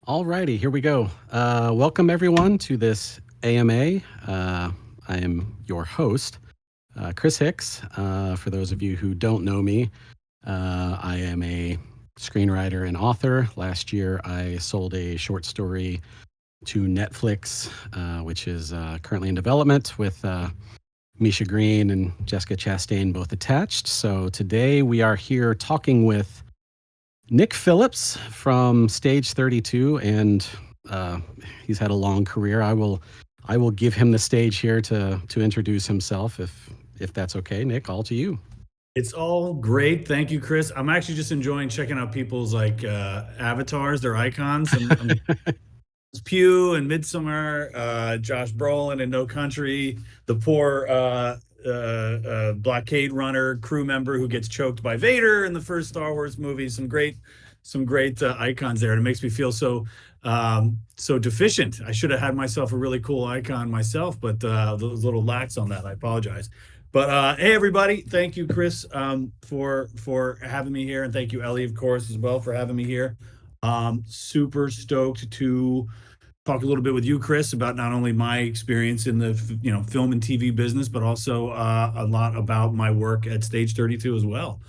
Alrighty, here we go. Welcome everyone to this AMA. I am your host, Chris Hicks. For those of you who don't know me, I am a screenwriter and author. Last year, I sold a short story to Netflix, which is currently in development with Misha Green and Jessica Chastain both attached. So today we are here talking with Nick Phillips from Stage 32, and he's had a long career. I will give him the stage here to introduce himself, if that's okay. Nick, all to you. It's all great. Thank you, Chris. I'm actually just enjoying checking out people's avatars, their icons. I'm Pew and Midsummer, Josh Brolin in No Country, the poor blockade runner crew member who gets choked by Vader in the first Star Wars movie. Some great icons there. And it makes me feel so deficient. I should have had myself a really cool icon myself, but was a little lax on that. I apologize. But hey, everybody! Thank you, Chris, for having me here, and thank you, Ellie, of course, as well, for having me here. Super stoked to talk a little bit with you, Chris, about not only my experience in the film and TV business, but also a lot about my work at Stage 32 as well.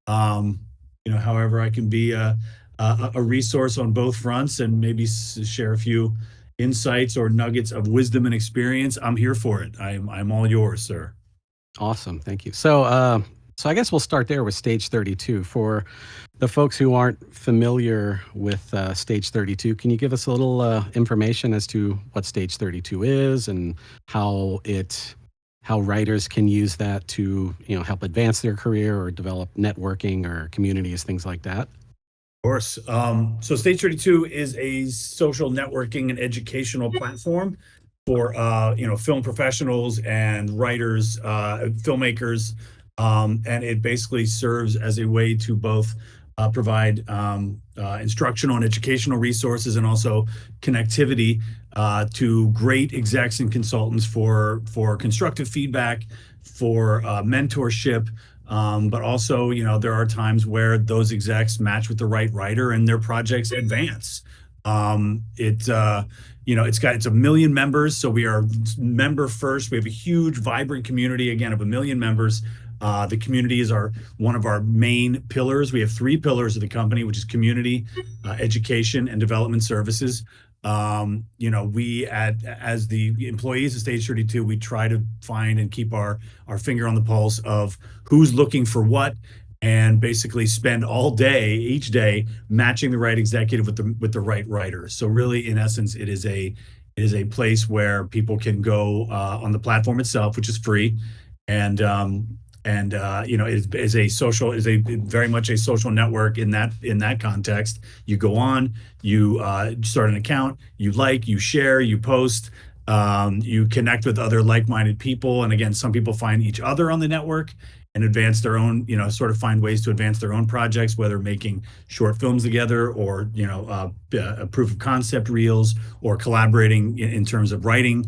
However, I can be a resource on both fronts and maybe share a few insights or nuggets of wisdom and experience. I'm here for it. I'm all yours, sir. Awesome, thank you. So I guess we'll start there with Stage 32. For the folks who aren't familiar with Stage 32, can you give us a little information as to what Stage 32 is and how writers can use that to help advance their career or develop networking or communities, things like that? Of course. So Stage 32 is a social networking and educational platform for film professionals and writers, filmmakers, and it basically serves as a way to both provide instructional and educational resources and also connectivity to great execs and consultants for constructive feedback, for mentorship. But also, there are times where those execs match with the right writer and their projects advance. It's a million members, so we are member first. We have a huge, vibrant community, again, of a million members. The community is one of our main pillars. We have three pillars of the company, which is community, education, and development services. We as the employees of Stage 32, we try to find and keep our finger on the pulse of who's looking for what, and basically spend all day, each day, matching the right executive with the right writer. So really, in essence, it is a place where people can go on the platform itself, which is free, and is a very much a social network in that context. You go on, you start an account, you share, you post, you connect with other like-minded people, and again, some people find each other on the network and advance their own, sort of find ways to advance their own projects, whether making short films together or, a proof of concept reels or collaborating in terms of writing.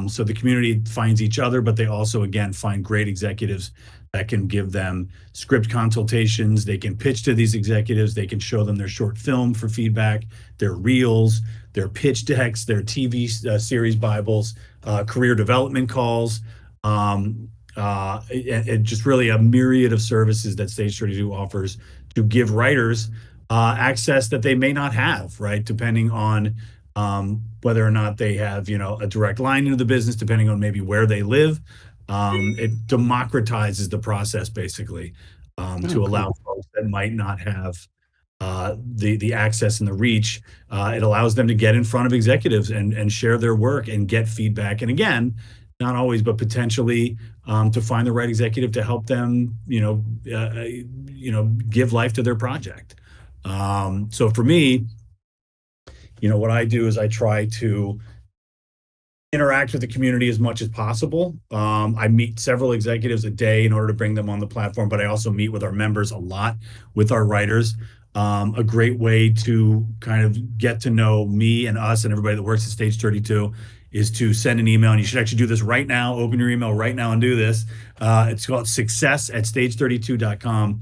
So the community finds each other, but they also, again, find great executives that can give them script consultations. They can pitch to these executives. They can show them their short film for feedback, their reels, their pitch decks, their TV series Bibles, career development calls, and just really a myriad of services that Stage 32 offers to give writers access that they may not have, right? Depending on whether or not they have, a direct line into the business, depending on maybe where they live. It democratizes the process basically to allow folks that might not have the access and the reach. It allows them to get in front of executives and share their work and get feedback. And again, not always, but potentially to find the right executive to help them, give life to their project. So for me, what I do is I try to interact with the community as much as possible. I meet several executives a day in order to bring them on the platform, but I also meet with our members a lot, with our writers. A great way to kind of get to know me and us and everybody that works at Stage 32 is to send an email, and you should actually do this right now. Open your email right now and do this. It's called success@stage32.com.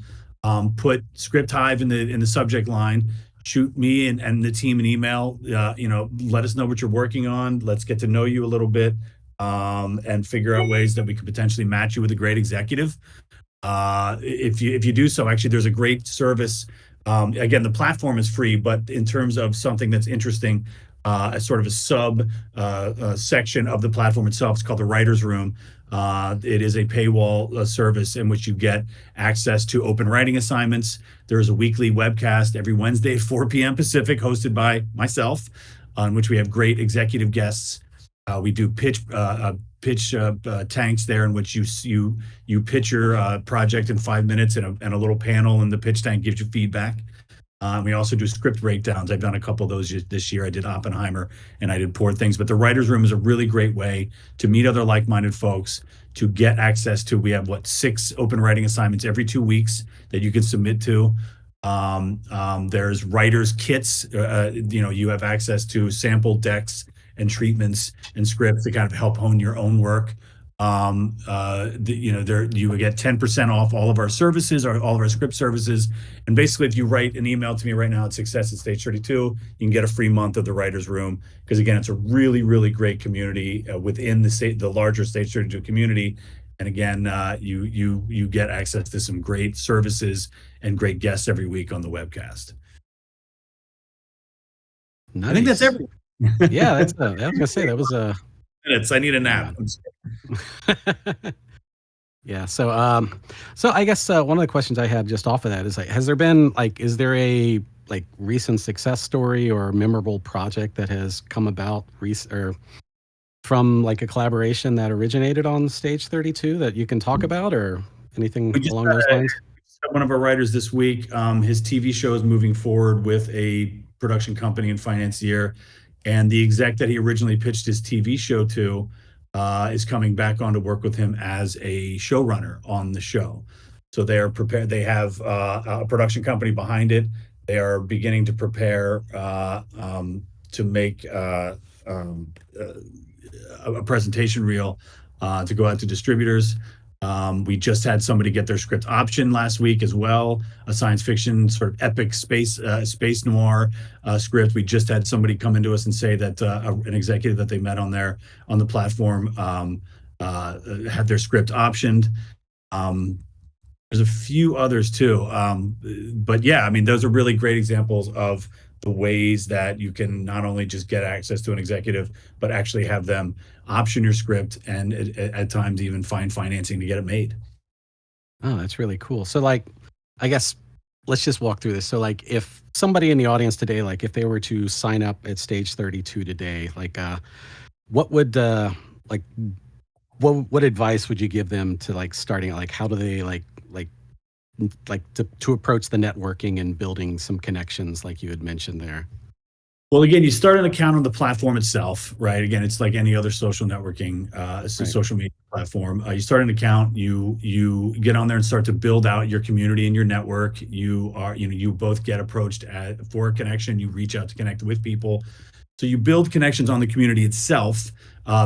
Put Script Hive in the subject line. shoot me and the team an email. Let us know what you're working on. Let's get to know you a little bit, and figure out ways that we could potentially match you with a great executive. If you do so, actually, there's a great service. Again, the platform is free, but in terms of something that's interesting, a sort of a sub section of the platform itself, it's called the Writers Room. It is a paywall service in which you get access to open writing assignments. There is a weekly webcast every Wednesday at 4 p.m. Pacific, hosted by myself, on which we have great executive guests. We do pitch tanks there, in which you pitch your project in 5 minutes, and a little panel in the pitch tank gives you feedback. We also do script breakdowns. I've done a couple of those this year. I did Oppenheimer and I did Poor Things. But the Writers Room is a really great way to meet other like-minded folks, to get access to, we have 6 open writing assignments every 2 weeks that you can submit to. There's writers kits. You have access to sample decks and treatments and scripts to kind of help hone your own work. You would get 10% off all of our services, or all of our script services. And basically, if you write an email to me right now at success@stage32, you can get a free month of the Writers Room. Because again, it's a really, really great community within the larger Stage 32 community. And again, you get access to some great services and great guests every week on the webcast. Nice. I think that's everything. Yeah, I was gonna say that was a minutes. I need a nap. Yeah. So I guess one of the questions I had just off of that is, like, has there been, like, is there a, like, recent success story or memorable project that has come about or from, like, a collaboration that originated on Stage 32 that you can talk about, or anything along those lines? One of our writers this week, his TV show is moving forward with a production company and financier, and the exec that he originally pitched his TV show to is coming back on to work with him as a showrunner on the show. So they are prepared. They have a production company behind it. They are beginning to prepare to make a presentation reel to go out to distributors. We just had somebody get their script option last week as well, a science fiction sort of epic space noir script. We just had somebody come into us and say that an executive that they met on the platform had their script optioned. There's a few others too, but yeah, I mean, those are really great examples of the ways that you can not only just get access to an executive, but actually have them option your script, and at times even find financing to get it made. Oh, that's really cool. So, like, I guess let's just walk through this. So, like, if somebody in the audience today, like, if they were to sign up at Stage 32 today, like, what would like what advice would you give them to, like, starting, like, how do they to approach the networking and building some connections like you had mentioned there? Well, again, you start an account on the platform itself, right? Again, it's like any other social networking, social media platform. You start an account, you get on there and start to build out your community and your network. You both get approached for a connection. You reach out to connect with people. So you build connections on the community itself.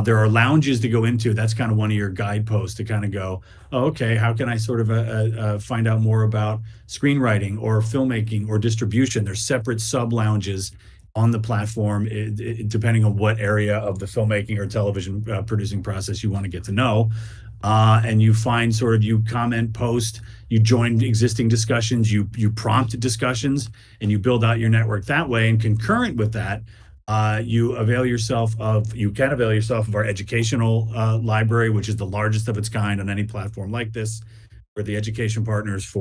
There are lounges to go into. That's kind of one of your guideposts to kind of go, oh, okay, how can I sort of find out more about screenwriting or filmmaking or distribution? There's separate sub lounges on the platform, depending on what area of the filmmaking or television producing process you want to get to know. And you find you comment, post, you join existing discussions, you prompt discussions, and you build out your network that way. And concurrent with that, you can avail yourself of our educational library, which is the largest of its kind on any platform like this. We're the education partners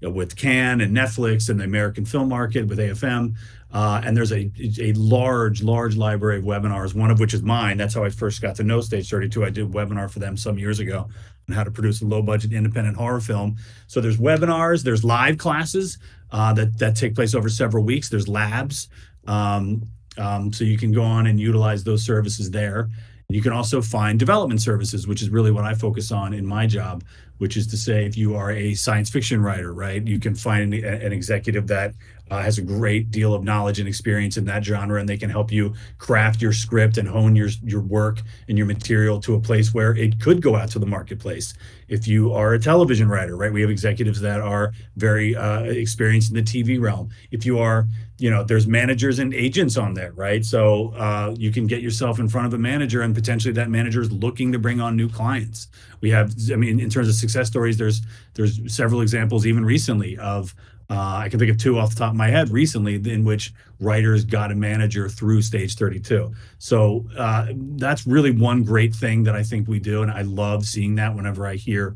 with Cannes and Netflix and the American film market with AFM. And there's a large library of webinars, one of which is mine. That's how I first got to know Stage 32. I did a webinar for them some years ago on how to produce a low-budget independent horror film. So there's webinars, there's live classes that take place over several weeks. There's labs. So you can go on and utilize those services there. You can also find development services, which is really what I focus on in my job, which is to say, if you are a science fiction writer, right, you can find an executive that has a great deal of knowledge and experience in that genre, and they can help you craft your script and hone your work and your material to a place where it could go out to the marketplace. If you are a television writer, right, we have executives that are very experienced in the TV realm. If you are, there's managers and agents on there, right? So you can get yourself in front of a manager, and potentially that manager is looking to bring on new clients. We have, I mean, in terms of success stories, there's several examples even recently of I can think of two off the top of my head recently in which writers got a manager through Stage 32. So that's really one great thing that I think we do, and I love seeing that whenever I hear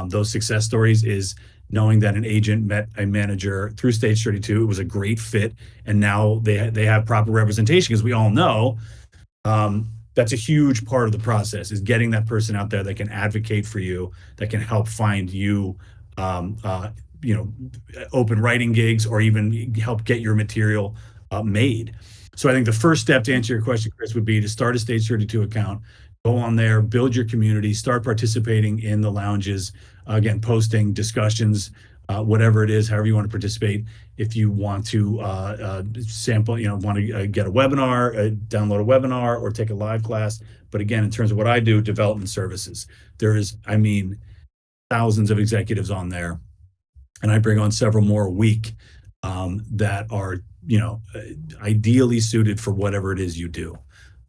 those success stories. Is knowing that an agent met a manager through Stage 32. It was a great fit, and now they have proper representation, because we all know that's a huge part of the process, is getting that person out there that can advocate for you, that can help find you, um, uh, you know, open writing gigs, or even help get your material made. So I think the first step, to answer your question, Chris, would be to start a Stage 32 account, go on there, build your community, start participating in the lounges, again, posting discussions, whatever it is, however you want to participate. If you want to sample, want to get a webinar, download a webinar, or take a live class. But again, in terms of what I do, development services, there is, I mean, thousands of executives on there, and I bring on several more a week that are, ideally suited for whatever it is you do,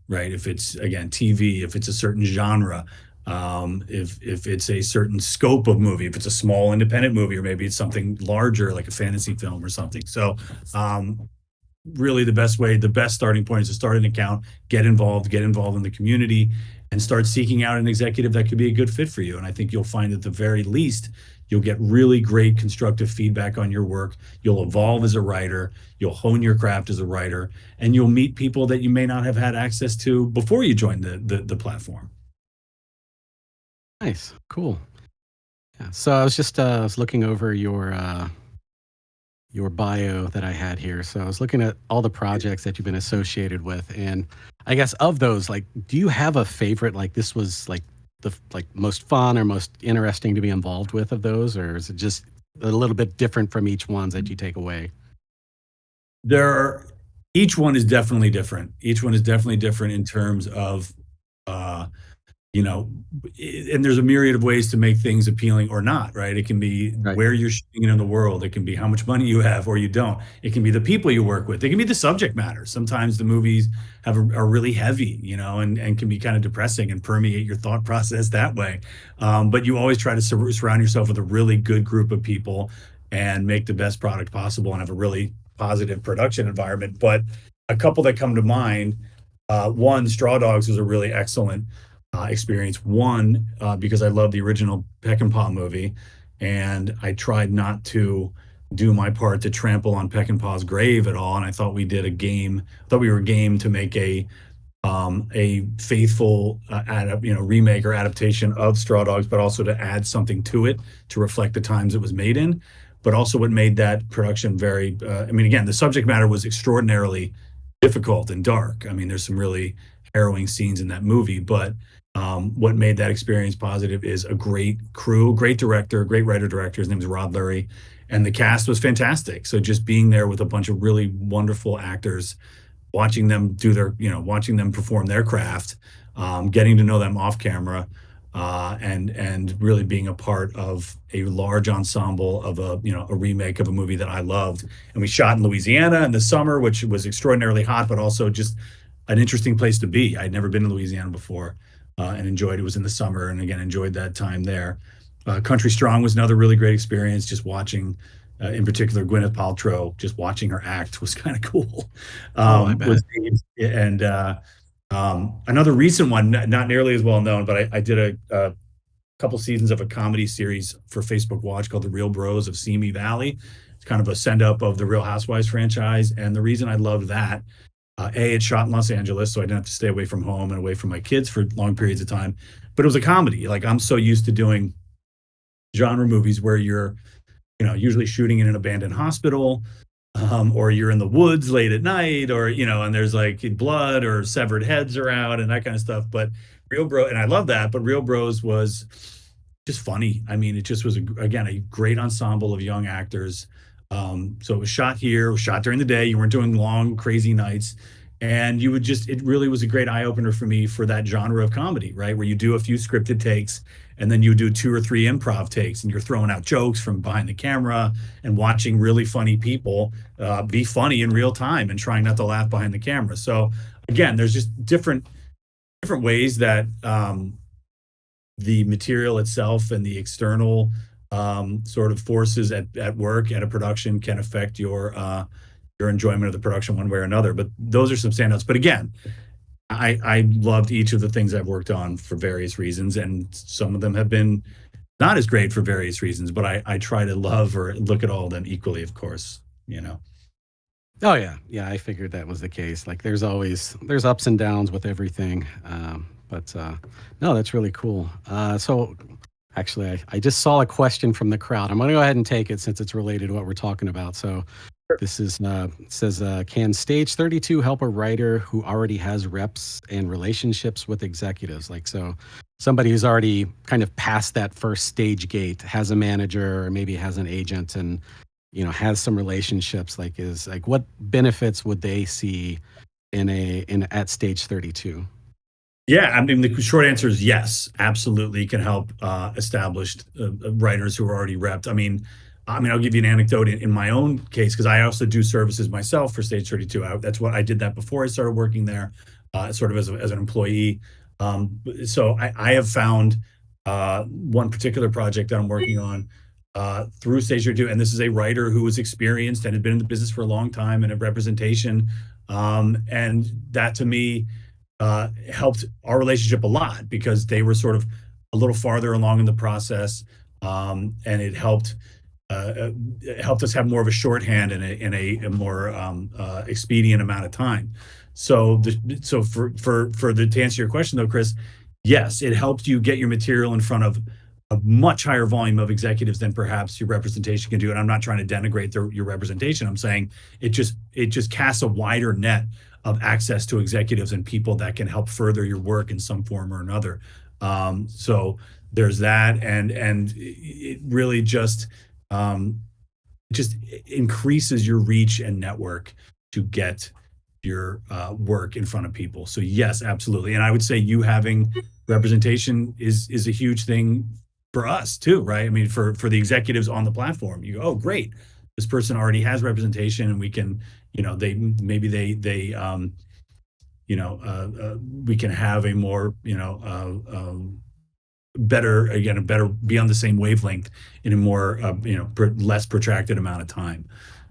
right? If it's, again, TV, if it's a certain genre, if it's a certain scope of movie, if it's a small independent movie, or maybe it's something larger like a fantasy film or something. So really the best starting point is to start an account, get involved in the community, and start seeking out an executive that could be a good fit for you. And I think you'll find, at the very least, you'll get really great constructive feedback on your work. You'll evolve as a writer, you'll hone your craft as a writer, and you'll meet people that you may not have had access to before you joined the platform. Nice, cool. Yeah. So I was just I was looking over your bio that I had here. So I was looking at all the projects that you've been associated with, and I guess of those, like, do you have a favorite? Like, this was like the most fun or most interesting to be involved with of those, or is it just a little bit different from each ones that you take away? There are, each one is definitely different. Each one is definitely different in terms of uh, you know, and there's a myriad of ways to make things appealing or not, right? It can be Right. where you're shooting it in the world. It can be how much money you have or you don't. It can be the people you work with. It can be the subject matter. Sometimes the movies are really heavy, and can be kind of depressing and permeate your thought process that way. But you always try to surround yourself with a really good group of people and make the best product possible and have a really positive production environment. But a couple that come to mind, one, Straw Dogs was a really excellent experience. One, because I love the original Peckinpah movie, and I tried not to do my part to trample on Peckinpah's grave at all. And I thought we did a game. I thought we were game to make a faithful remake or adaptation of Straw Dogs, but also to add something to it to reflect the times it was made in. But also, what made that production very, I mean, again, the subject matter was extraordinarily difficult and dark. I mean, there's some really harrowing scenes in that movie, but what made that experience positive is a great crew, great director, great writer director. His name is Rod Lurie, and the cast was fantastic. So just being there with a bunch of really wonderful actors, watching them watching them perform their craft, getting to know them off camera, and really being a part of a large ensemble of a remake of a movie that I loved. And we shot in Louisiana in the summer, which was extraordinarily hot, but also just an interesting place to be. I'd never been to Louisiana before, and enjoyed it. It was in the summer, and again enjoyed that time there. Country Strong was another really great experience. Just watching, in particular, Gwyneth Paltrow, just watching her act was kind of cool. Oh, I bet. And another recent one, not nearly as well known, but I did a couple seasons of a comedy series for Facebook Watch called The Real Bros of Simi Valley. It's kind of a send up of the Real Housewives franchise. And the reason I loved that, it's shot in Los Angeles, so I didn't have to stay away from home and away from my kids for long periods of time. But it was a comedy. Like, I'm so used to doing genre movies where you're, usually shooting in an abandoned hospital, or you're in the woods late at night, or and there's like blood or severed heads are out and that kind of stuff. But Real Bro, and I love that, but Real Bros was just funny. I mean, it just was again a great ensemble of young actors. So it was shot here, it was shot during the day. You weren't doing long, crazy nights. And you would just, it really was a great eye opener for me for that genre of comedy, right? Where you do a few scripted takes and then you do two or three improv takes and you're throwing out jokes from behind the camera and watching really funny people be funny in real time and trying not to laugh behind the camera. So again, there's just different ways that the material itself and the external sort of forces at work at a production can affect your enjoyment of the production one way or another. But those are some standouts. But again, I loved each of the things I've worked on for various reasons, and some of them have been not as great for various reasons. But I try to love or look at all of them equally, of course. You know. Oh yeah, yeah. I figured that was the case. Like, there's ups and downs with everything. But no, that's really cool. So actually, I just saw a question from the crowd. I'm going to go ahead and take it since it's related to what we're talking about. So this is it says, can Stage 32 help a writer who already has reps and relationships with executives? Like, so somebody who's already kind of past that first stage gate, has a manager or maybe has an agent, and has some relationships. Like, is like, what benefits would they see in at stage 32? Yeah, I mean, the short answer is yes, absolutely. It can help established writers who are already repped. I mean, I'll give you an anecdote in my own case because I also do services myself for Stage 32. That's what I did that before I started working there, sort of as an employee. So I have found one particular project that I'm working on through Stage 32, and this is a writer who was experienced and had been in the business for a long time and a representation. And that to me helped our relationship a lot because they were sort of a little farther along in the process, and it helped us have more of a shorthand in a more expedient amount of time. So for the to answer your question though, Chris, yes, it helps you get your material in front of a much higher volume of executives than perhaps your representation can do. And I'm not trying to denigrate your representation. I'm saying it just casts a wider net of access to executives and people that can help further your work in some form or another. So there's that, and it really just increases your reach and network to get your work in front of people. So yes, absolutely. And I would say you having representation is a huge thing for us too, right? I mean, for the executives on the platform, you go, oh, great, this person already has representation, and we can, they maybe we can have a more, better again a better be on the same wavelength in a more less protracted amount of time.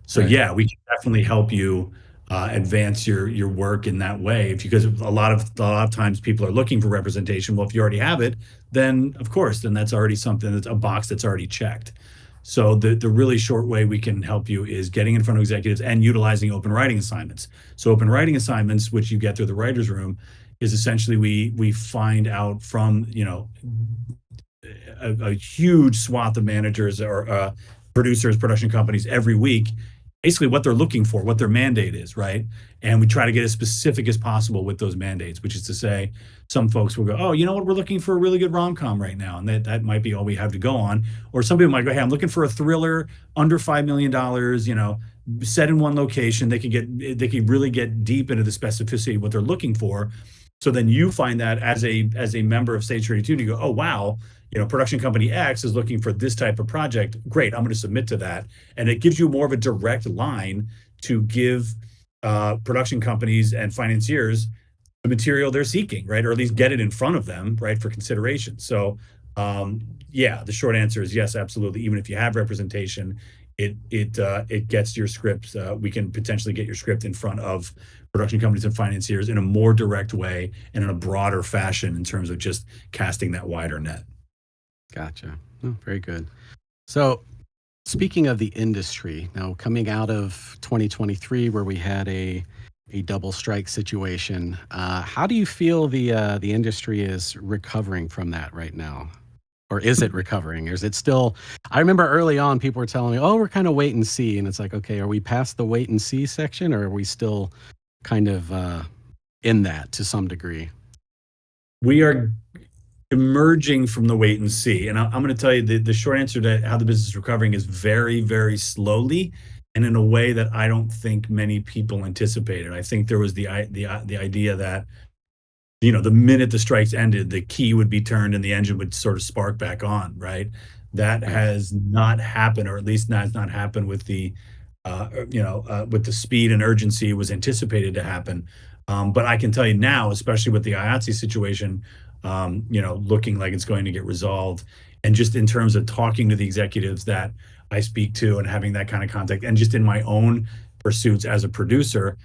So Right. yeah, we can definitely help you advance your work in that way, because a lot of times people are looking for representation. Well, if you already have it, then of course, then that's already something, that's a box that's already checked. So the really short way we can help you is getting in front of executives and utilizing open writing assignments. So open writing assignments, which you get through the writers room, is essentially we find out from a huge swath of managers or producers, production companies every week, basically what they're looking for, what their mandate is, right? And we try to get as specific as possible with those mandates, which is to say, some folks will go, oh, you know what, we're looking for a really good rom-com right now, and that might be all we have to go on. Or some people might go, hey, I'm looking for a thriller under $5 million, set in one location. They could really get deep into the specificity of what they're looking for. So then you find that as a member of Stage 32, and you go, oh wow, production company X is looking for this type of project. Great, I'm going to submit to that, and it gives you more of a direct line to give production companies and financiers the material they're seeking, right? Or at least get it in front of them, right, for consideration. So, yeah, the short answer is yes, absolutely. Even if you have representation, it gets your script. We can potentially get your script in front of production companies and financiers in a more direct way and in a broader fashion in terms of just casting that wider net. Gotcha. Oh, very good. So, speaking of the industry, now coming out of 2023, where we had a double strike situation, how do you feel the industry is recovering from that right now? Or is it recovering? Or is it still? I remember early on, people were telling me, "Oh, we're kind of wait and see," and it's like, okay, are we past the wait and see section, or are we still kind of in that to some degree? We are emerging from the wait and see. And I'm going to tell you the short answer to how the business is recovering is very, very slowly and in a way that I don't think many people anticipated. I think there was the idea that, the minute the strikes ended, the key would be turned and the engine would sort of spark back on, right? That Right. has not happened, or at least has not happened with with the speed and urgency it was anticipated to happen. But I can tell you now, especially with the IATSE situation, looking like it's going to get resolved, and just in terms of talking to the executives that I speak to and having that kind of contact, and just in my own pursuits as a producer,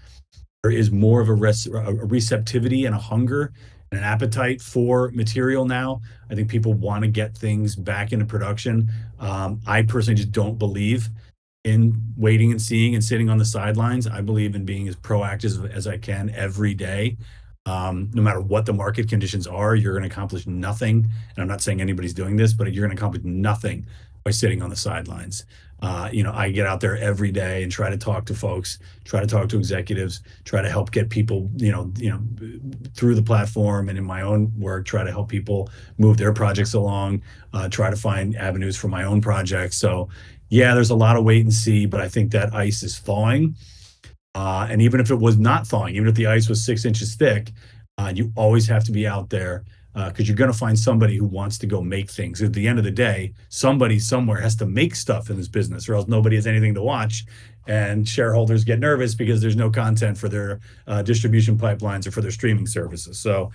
there is more of a receptivity and a hunger and an appetite for material now. I think people want to get things back into production. I personally just don't believe in waiting and seeing and sitting on the sidelines. I believe in being as proactive as I can every day. No matter what the market conditions are, you're going to accomplish nothing. And I'm not saying anybody's doing this, but you're going to accomplish nothing by sitting on the sidelines. I get out there every day and try to talk to folks, try to talk to executives, try to help get people, through the platform, and in my own work, try to help people move their projects along, try to find avenues for my own projects. So, yeah, there's a lot of wait and see, but I think that ice is thawing. And even if it was not thawing, even if the ice was 6 inches thick, you always have to be out there because you're going to find somebody who wants to go make things. At the end of the day, somebody somewhere has to make stuff in this business, or else nobody has anything to watch. And shareholders get nervous because there's no content for their distribution pipelines or for their streaming services. So,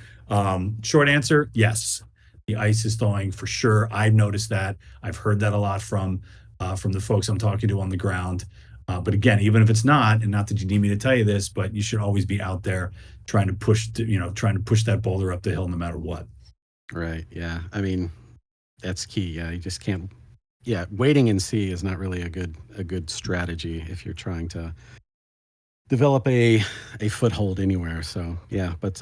short answer, yes, the ice is thawing for sure. I've noticed that. I've heard that a lot from the folks I'm talking to on the ground. But again, even if it's not, and not that you need me to tell you this, but you should always be out there trying to push that boulder up the hill no matter what. Right. Yeah. I mean, that's key. Yeah. You just can't. Yeah. Waiting and see is not really a good strategy if you're trying to develop a foothold anywhere. So yeah. But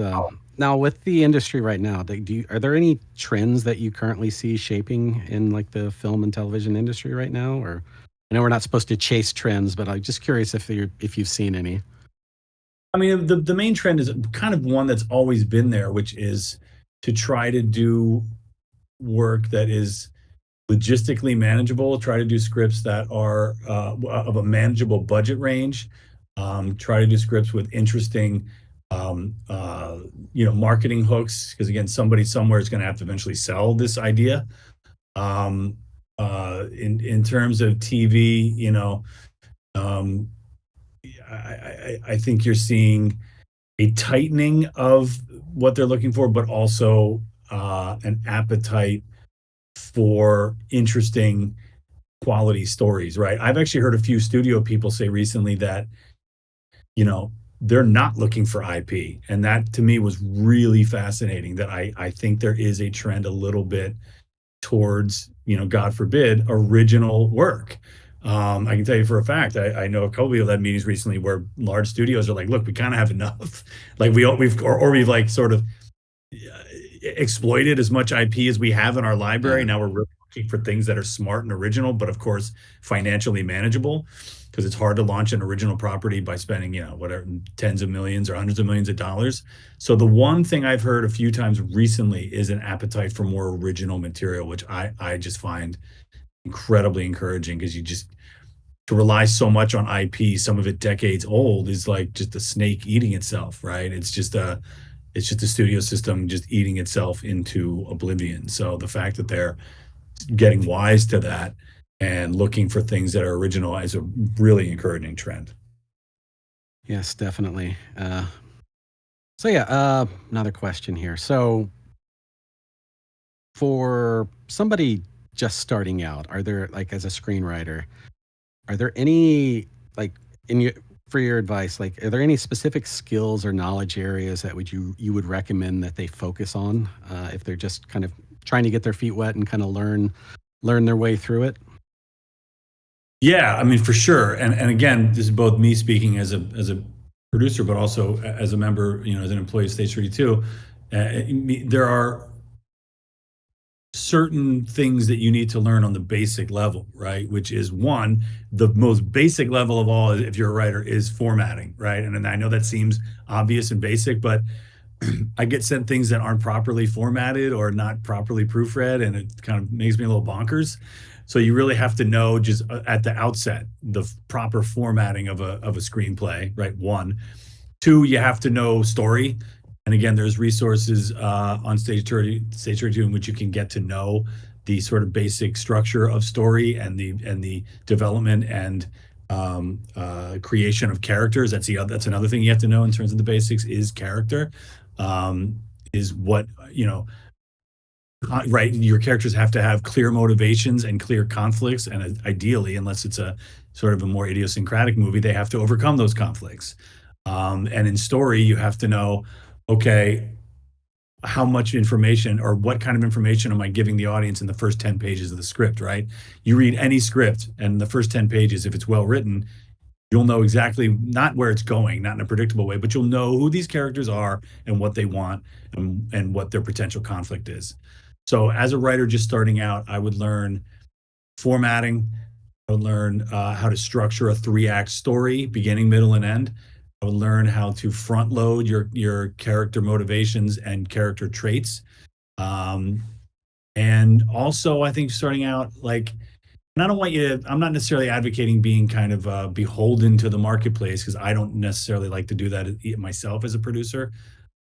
now with the industry right now, are there any trends that you currently see shaping in like the film and television industry right now? Or I know we're not supposed to chase trends, but I'm just curious if you've seen any. I mean, the main trend is kind of one that's always been there, which is to try to do work that is logistically manageable, try to do scripts that are of a manageable budget range, try to do scripts with interesting, marketing hooks, because again, somebody somewhere is going to have to eventually sell this idea. Um, in terms of TV, um, I think you're seeing a tightening of what they're looking for, but also an appetite for interesting quality stories, right? I've actually heard a few studio people say recently that, you know, they're not looking for IP. And that to me was really fascinating, that I think there is a trend a little bit towards, God forbid, original work. I can tell you for a fact, I know a couple people that had meetings recently where large studios are like, look, we kind of have enough. Like we've like sort of exploited as much IP as we have in our library. Yeah. Now we're really looking for things that are smart and original, but of course, financially manageable, because it's hard to launch an original property by spending, whatever, tens of millions or hundreds of millions of dollars. So the one thing I've heard a few times recently is an appetite for more original material, which I just find incredibly encouraging, because you just to rely so much on IP, some of it decades old, is like just a snake eating itself, right? It's just a studio system just eating itself into oblivion. So the fact that they're getting wise to that and looking for things that are original is a really encouraging trend. Yes, definitely. So yeah, another question here. So for somebody just starting out, are there like as a screenwriter, are there any like in your for your advice, like are there any specific skills or knowledge areas that you would recommend that they focus on if they're just kind of trying to get their feet wet and kind of learn their way through it? Yeah, I mean, for sure. And again, this is both me speaking as a producer, but also as a member, as an employee of Stage 32. There are certain things that you need to learn on the basic level, right? Which is one, the most basic level of all, if you're a writer, is formatting, right? And I know that seems obvious and basic, but I get sent things that aren't properly formatted or not properly proofread, and it kind of makes me a little bonkers. So you really have to know just at the outset the proper formatting of a screenplay, right? One, two, you have to know story. And again, there's resources on Stage 32 in which you can get to know the sort of basic structure of story and the development and creation of characters. That's another thing you have to know in terms of the basics is character. Um, is what right? Your characters have to have clear motivations and clear conflicts, and ideally, unless it's a sort of a more idiosyncratic movie, they have to overcome those conflicts. And in story, you have to know, okay, how much information or what kind of information am I giving the audience in the first 10 pages of the script, right? You read any script, and the first 10 pages, if it's well written, you'll know exactly not where it's going, not in a predictable way, but you'll know who these characters are and what they want and what their potential conflict is. So as a writer just starting out, I would learn formatting. I would learn how to structure a three-act story, beginning, middle, and end. I would learn how to front load your character motivations and character traits. Um, and also, I think starting out, like, and I don't want you to, I'm not necessarily advocating being kind of beholden to the marketplace because I don't necessarily like to do that myself as a producer.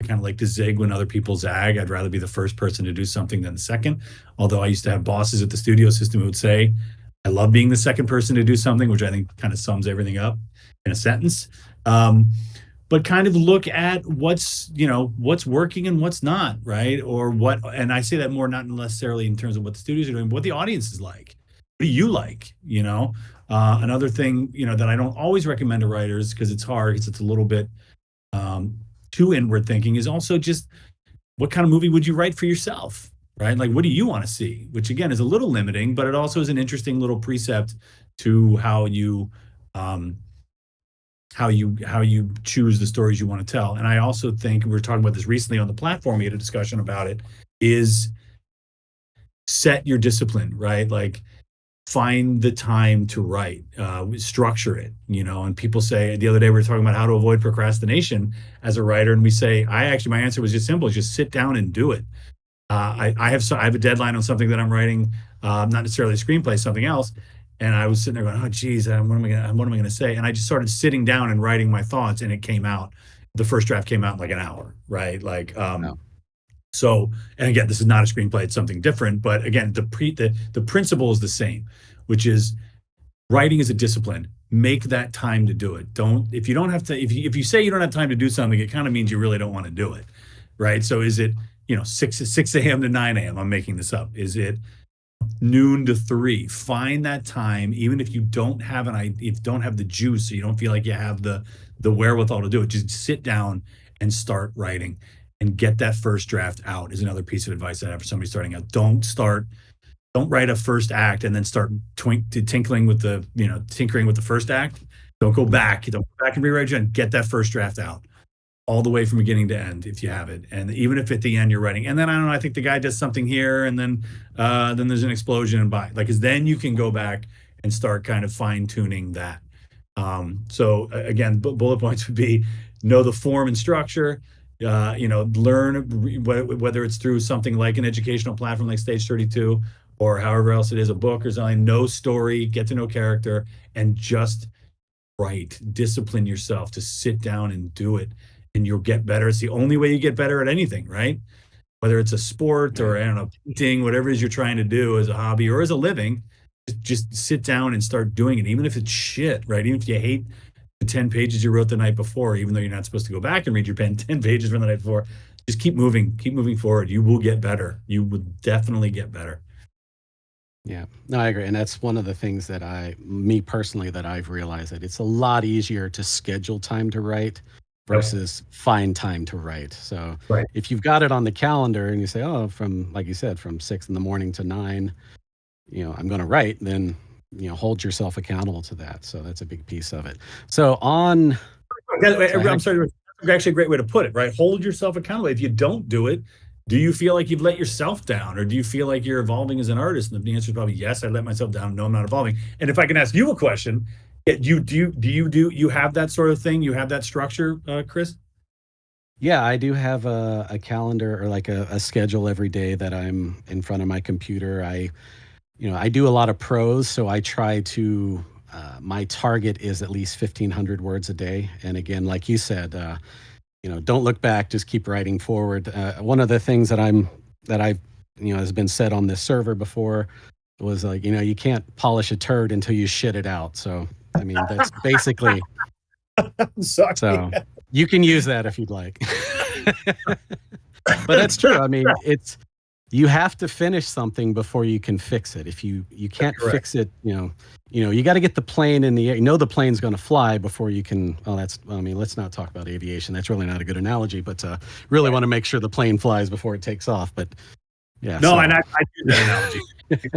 I kind of like to zig when other people zag. I'd rather be the first person to do something than the second. Although I used to have bosses at the studio system who would say, I love being the second person to do something, which I think kind of sums everything up in a sentence. Um, but kind of look at what's working and what's not, right? Or what, and I say that more not necessarily in terms of what the studios are doing, but what the audience is like. What do you like? Another thing, that I don't always recommend to writers because it's hard, because it's a little bit um, too inward thinking, is also just what kind of movie would you write for yourself, right? Like, what do you want to see? Which again is a little limiting, but it also is an interesting little precept to um, how you choose the stories you want to tell. And I also think we were talking about this recently on the platform. We had a discussion about it. Is set your discipline, right? Like find the time to write, structure it, and people say the other day we were talking about how to avoid procrastination as a writer. And we say, my answer was just simple, just sit down and do it. I have a deadline on something that I'm writing, not necessarily a screenplay, something else. And I was sitting there going, oh, geez, what am I going to say? And I just started sitting down and writing my thoughts, and it came out. The first draft came out in like an hour, right? Like, No. so, and again, this is not a screenplay; it's something different. But again, the principle is the same, which is writing is a discipline. Make that time to do it. Don't if you don't have to if you say you don't have time to do something, it kind of means you really don't want to do it, right? So is it 6 a.m. to 9 a.m.? I'm making this up. Is it noon to 3? Find that time, even if you don't have if you don't have the juice, or you don't feel like you have the wherewithal to do it. Just sit down and start writing, and get that first draft out. Is another piece of advice I have for somebody starting out. Don't write a first act and then start tinkering with the first act. Don't go back. Don't go back and rewrite it. And get that first draft out all the way from beginning to end if you have it. And even if at the end you're writing, and then I don't know, I think the guy does something here, and then there's an explosion and by like, because then you can go back and start kind of fine tuning that. So again, bullet points would be know the form and structure. Learn whether it's through something like an educational platform like Stage 32 or however else it is, a book or something. Know story, get to know character, and just write. Discipline yourself to sit down and do it, and you'll get better. It's the only way you get better at anything, right? Whether it's a sport or I don't know, painting, whatever it is you're trying to do as a hobby or as a living, just sit down and start doing it, even if it's shit, right? Even if you hate the 10 pages you wrote the night before, even though you're not supposed to go back and read your 10 pages from the night before, just keep moving forward. You will get better. You will definitely get better. Yeah, no, I agree. And that's one of the things that me personally, that I've realized, that it's a lot easier to schedule time to write Yep. versus find time to write. So Right. if you've got it on the calendar and you say, oh, from, like you said, from 6 in the morning to 9, I'm going to write, then, hold yourself accountable to that. So that's a big piece of it. So so I'm sorry. That's actually a great way to put it, right? Hold yourself accountable. If you don't do it, do you feel like you've let yourself down, or do you feel like you're evolving as an artist? And the answer is probably yes. I let myself down. No, I'm not evolving. And if I can ask you a question, you have that sort of thing? You have that structure, Chris? Yeah, I do have a calendar or like a schedule every day that I'm in front of my computer. I do a lot of prose, so I try to. My target is at least 1,500 words a day. And again, like you said, don't look back, just keep writing forward. One of the things that I've, has been said on this server before was like, you can't polish a turd until you shit it out. So, I mean, that's basically, I'm sorry. so you can use that if you'd like. But that's true. I mean, you have to finish something before you can fix it. If you can't Correct. fix it, you got to get the plane in the air. You know the plane's going to fly before you can. Oh, I mean, let's not talk about aviation. That's really not a good analogy. But really Right. want to make sure the plane flies before it takes off. But yeah, No, so and I do that analogy.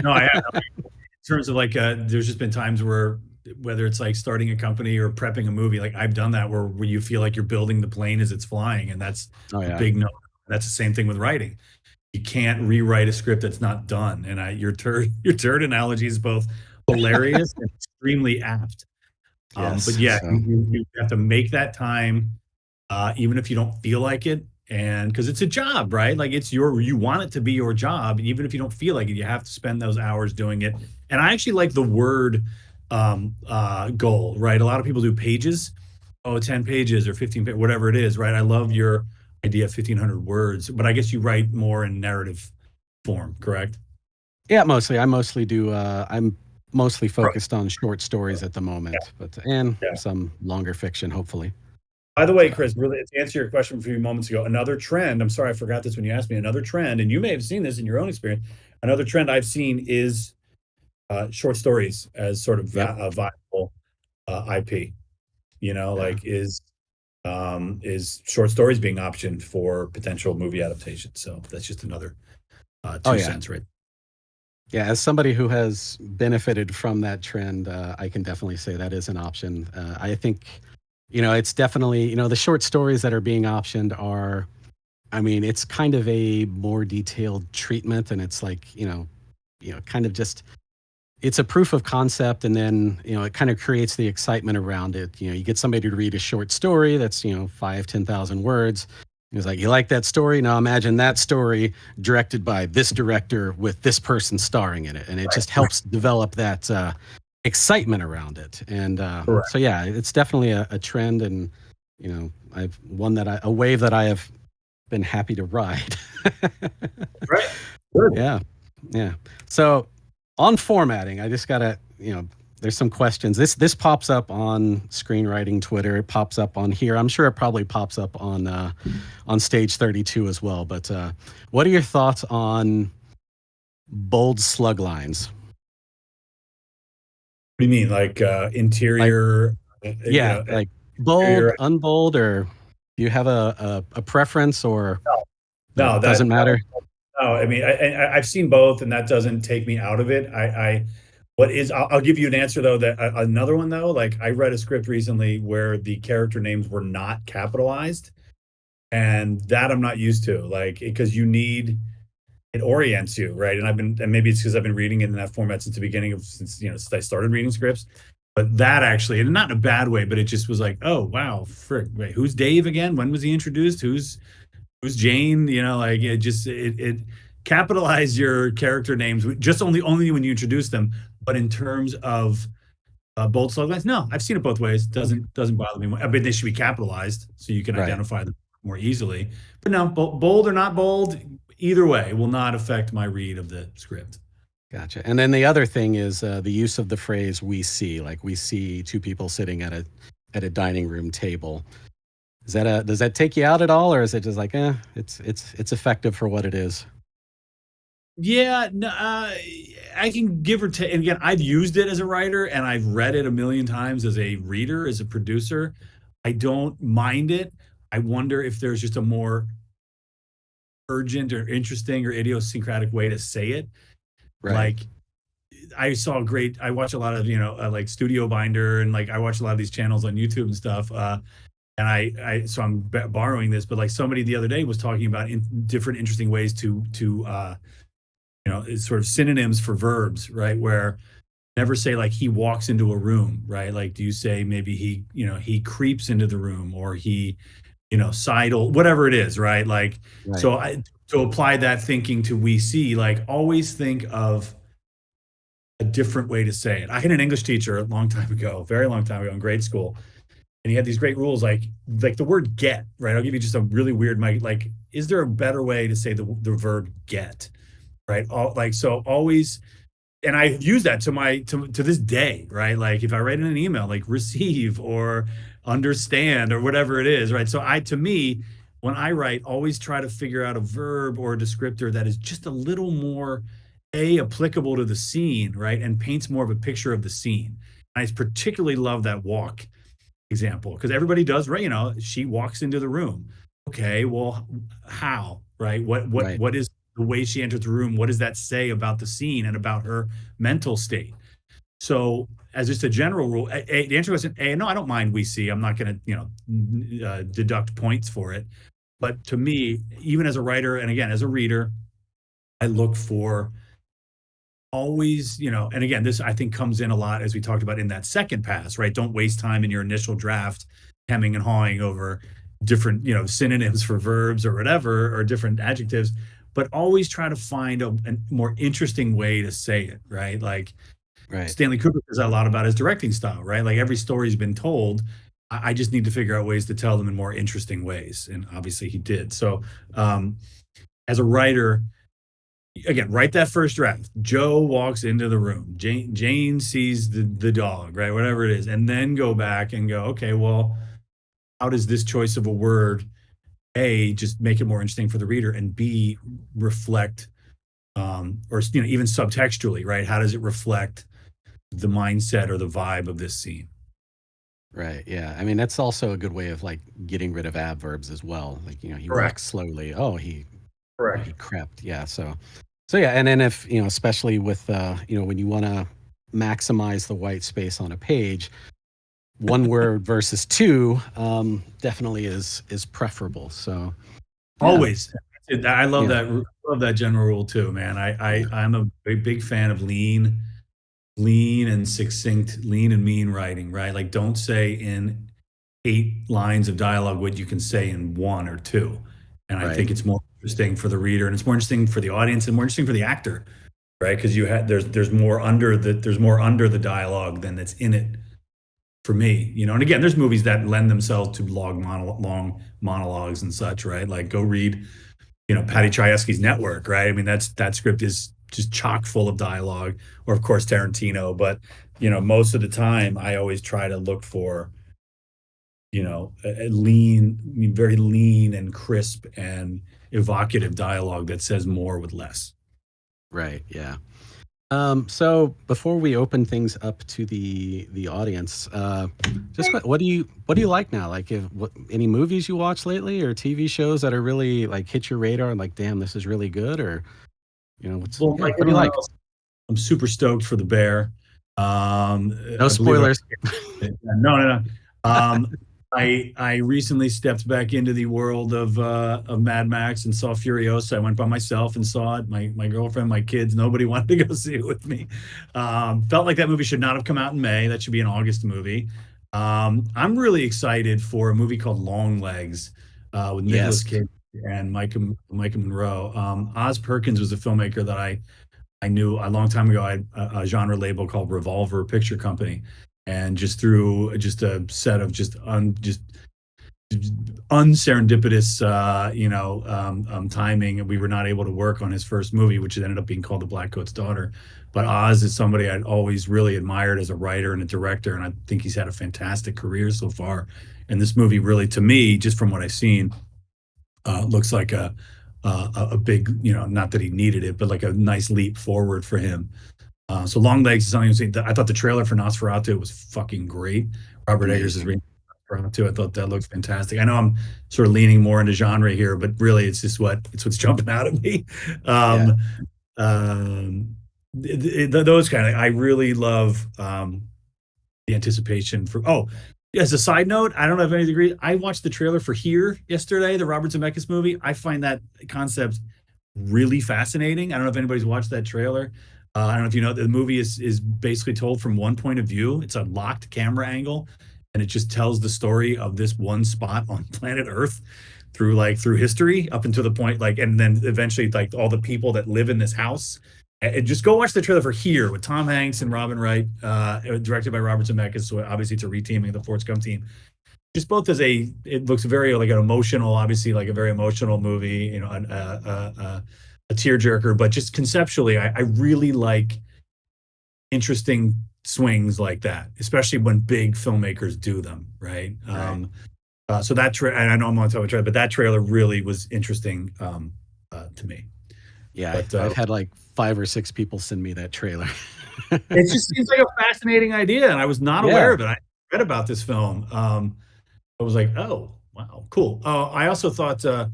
No, I have. In terms of like, there's just been times where whether it's like starting a company or prepping a movie, like I've done that where you feel like you're building the plane as it's flying, and that's oh a yeah, big no. That's the same thing with writing. You can't rewrite a script that's not done. And your turd analogy is both hilarious and extremely apt. But yes. yeah, So you have to make that time, even if you don't feel like it. And because it's a job, right? Like you want it to be your job, even if you don't feel like it, you have to spend those hours doing it. And I actually like the word goal, right? A lot of people do pages, 10 pages or 15, whatever it is, right? I love your idea of 1,500 words, but I guess you write more in narrative form, correct? yeah, mostly I mostly do. I'm mostly Right. focused on short stories at the Yeah. moment, but and Yeah. some longer fiction, hopefully. By the But way, Chris, really to answer your question a few moments ago, another trend, I'm sorry I forgot this when you asked me, another trend, and you may have seen this in your own experience, another trend I've seen is short stories as sort of yep, a viable IP. yeah, Like is short stories being optioned for potential movie adaptation. So that's just another oh two yeah. cents, right? Yeah, as somebody who has benefited from that trend, I can definitely say that is an option. I think, it's definitely, the short stories that are being optioned are, I mean, it's kind of a more detailed treatment, and it's like, kind of just it's a proof of concept, and then it kind of creates the excitement around it. You get somebody to read a short story that's 5, 10,000 words. It's like, you like that story? Now imagine that story directed by this director with this person starring in it, and it Right. just helps develop that excitement around it. And Correct. so yeah, it's definitely a trend, and I've one that a wave that I have been happy to ride. Right. Good. Yeah. Yeah. So on formatting, I just gotta, there's some questions. This pops up on screenwriting Twitter. It pops up on here. I'm sure it probably pops up on Stage 32 as well. But what are your thoughts on bold slug lines? What do you mean? Like Like, interior, yeah, like bold, interior? unbold, or do you have a preference, or No, doesn't matter? no. I mean, I've seen both, and that doesn't take me out of it. What is? I'll give you an answer though. That another one though. Like I read a script recently where the character names were not capitalized, and that I'm not used to. Like because it orients you, right? And maybe it's because I've been reading it in that format since the beginning of since I started reading scripts. But that actually, and not in a bad way, but it just was like, oh wow, frick, wait, who's Dave again? When was he introduced? Who's Jane? Like it capitalize your character names just only when you introduce them. But in terms of bold sluglines, no, I've seen it both ways. Doesn't bother me. I mean, they should be capitalized so you can Right. identify them more easily. But no, bold or not bold, either way will not affect my read of the script. Gotcha. And then the other thing is the use of the phrase "we see," like we see two people sitting at a dining room table. Does that take you out at all, or is it just like, it's effective for what it is? Yeah, no, I can give or take. And again, I've used it as a writer, and I've read it a million times as a reader, as a producer. I don't mind it. I wonder if there's just a more urgent or interesting or idiosyncratic way to say it. Right. Like I watch a lot of, like Studio Binder, and like I watch a lot of these channels on YouTube and stuff. And so I'm borrowing this, but like somebody the other day was talking about different interesting ways to it's sort of synonyms for verbs, right? Where never say like he walks into a room, right? Like, do you say maybe he creeps into the room, or he sidle, whatever it is, right? Like, Right. so I to apply that thinking to we see, like, always think of a different way to say it. I had an English teacher a long time ago, very long time ago in grade school, and he had these great rules, like the word get, right? I'll give you just a really weird, like, is there a better way to say the verb get, right? Like, so always, and I use that to this day, right? Like if I write in an email, like receive or understand or whatever it is, right? So to me, when I write, always try to figure out a verb or a descriptor that is just a little more applicable to the scene, right? And paints more of a picture of the scene. I particularly love that walk example because everybody does, right? She walks into the room. Okay, well, how, right? Right. What is the way she enters the room? What does that say about the scene and about her mental state? So, as just a general rule, the answer was A. No, I don't mind we see. I'm not going to, deduct points for it. But to me, even as a writer and again as a reader, I look for always, and again, this I think comes in a lot as we talked about in that second pass, right? Don't waste time in your initial draft hemming and hawing over different, synonyms for verbs or whatever, or different adjectives, but always try to find a more interesting way to say it, right? Like Right. Stanley Kubrick says a lot about his directing style, right? Like every story's been told. I just need to figure out ways to tell them in more interesting ways. And obviously he did. So as a writer, again, write that first draft. Joe walks into the room. Jane sees the dog, right? Whatever it is. And then go back and go, okay, well, how does this choice of a word, A, just make it more interesting for the reader, and B, reflect, or, even subtextually, right? How does it reflect the mindset or the vibe of this scene? Right. Yeah. I mean, that's also a good way of like getting rid of adverbs as well. Like, he Correct. walks slowly. Oh, he Correct. crept. Yeah. So yeah. And then if, especially with, when you want to maximize the white space on a page, one word versus two, definitely is preferable. So yeah. Always. I love Yeah. that. Love that general rule too, man. Yeah. I'm a big fan of lean and succinct, lean and mean writing, right? Like don't say in 8 lines of dialogue what you can say in one or two. And I Right. think it's more interesting for the reader and it's more interesting for the audience and more interesting for the actor, right? Because you had there's more under the dialogue than that's in it for me, And again, there's movies that lend themselves to long monologues and such, right? Like go read, Patty Chayefsky's Network, right? I mean, that script is just chock full of dialogue, or of course Tarantino. But most of the time, I always try to look for a lean, very lean and crisp and evocative dialogue that says more with less. Right. Yeah. So before we open things up to the audience, just what do you like now? Like, any movies you watch lately, or TV shows that are really like hit your radar and like, damn, this is really good, or Well, like what do you everyone like? else, I'm super stoked for The Bear. No I believe spoilers. no, no, no. I recently stepped back into the world of Mad Max and saw Furiosa. I went by myself and saw it. My girlfriend, my kids, nobody wanted to go see it with me. Felt like that movie should not have come out in May. That should be an August movie. I'm really excited for a movie called Long Legs with Yes. Nicolas Cage and Micah Monroe. Oz Perkins was a filmmaker that I knew a long time ago. I had a genre label called Revolver Picture Company, and just through just a set of just unserendipitous, timing, we were not able to work on his first movie, which ended up being called The Black Coat's Daughter. But Oz is somebody I'd always really admired as a writer and a director, and I think he's had a fantastic career so far. And this movie, really, to me, just from what I've seen, looks like a big, not that he needed it, but like a nice leap forward for him. So Long Legs is something I thought the trailer for Nosferatu was fucking great. Robert Eggers is Amazing. reading Nosferatu. I thought that looked fantastic. I know I'm sort of leaning more into genre here, but really it's just what's jumping out at me. Yeah. Um, those kind of I really love the anticipation for. Oh, as a side note, I don't know if anybody agrees. I watched the trailer for Here yesterday, the Robert Zemeckis movie. I find that concept really fascinating. I don't know if anybody's watched that trailer. I don't know if you know the movie is basically told from one point of view. It's a locked camera angle, and it just tells the story of this one spot on planet Earth through history up until the point like, and then eventually like all the people that live in this house. And just go watch the trailer for Here with Tom Hanks and Robin Wright, directed by Robert Zemeckis. So obviously it's a reteaming of the Forrest Gump team. Just both as it looks very like an emotional, obviously like a very emotional movie, a tearjerker, but just conceptually, I really like interesting swings like that, especially when big filmmakers do them, right? Right. So and I know I'm on top of the trailer, but that trailer really was interesting to me. Yeah, But I've had like 5 or 6 people send me that trailer. it just seems like a fascinating idea, and I was not aware Yeah, of it. I read about this film. I was like, oh, wow, cool. I also thought I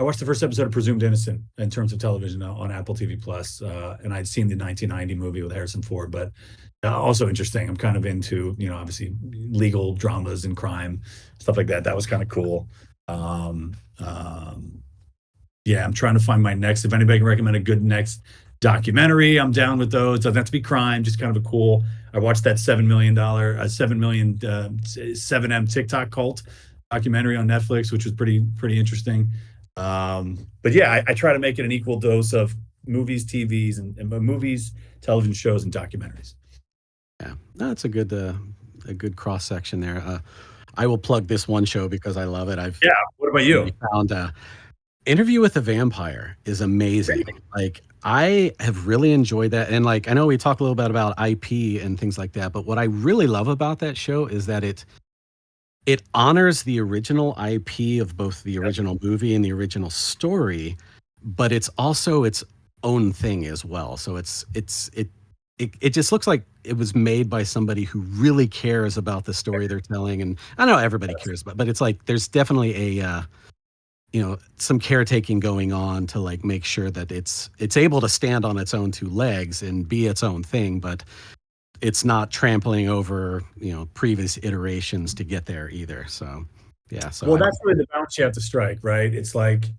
watched the first episode of Presumed Innocent in terms of television on Apple TV Plus, and I'd seen the 1990 movie with Harrison Ford, but also interesting. I'm kind of into, obviously legal dramas and crime, stuff like that. That was kind of cool. Um, um, yeah, I'm trying to find my next. If anybody can recommend a good next documentary, I'm down with those. Doesn't have to be crime, just kind of a cool. I watched that $7 million 7M TikTok cult documentary on Netflix, which was pretty interesting. But yeah, I try to make it an equal dose of movies, TVs, and movies, television shows, and documentaries. yeah. No, it's a good cross section there. I will plug this one show because I love it. I've Yeah. What about finally you? found Interview with a Vampire is amazing. Really? Like, I have really enjoyed that, and, like, I know we talk a little bit about IP and things like that, but what I really love about that show is that it honors the original IP of both the Yep. original movie and the original story, but it's also its own thing as well. So it just looks like it was made by somebody who really cares about the story they're telling, and I know everybody cares about, but it's like there's definitely some caretaking going on to like make sure that it's able to stand on its own 2 legs and be its own thing, but it's not trampling over, previous iterations to get there either. So, yeah, so Well, that's really the balance you have to strike, right? It's like,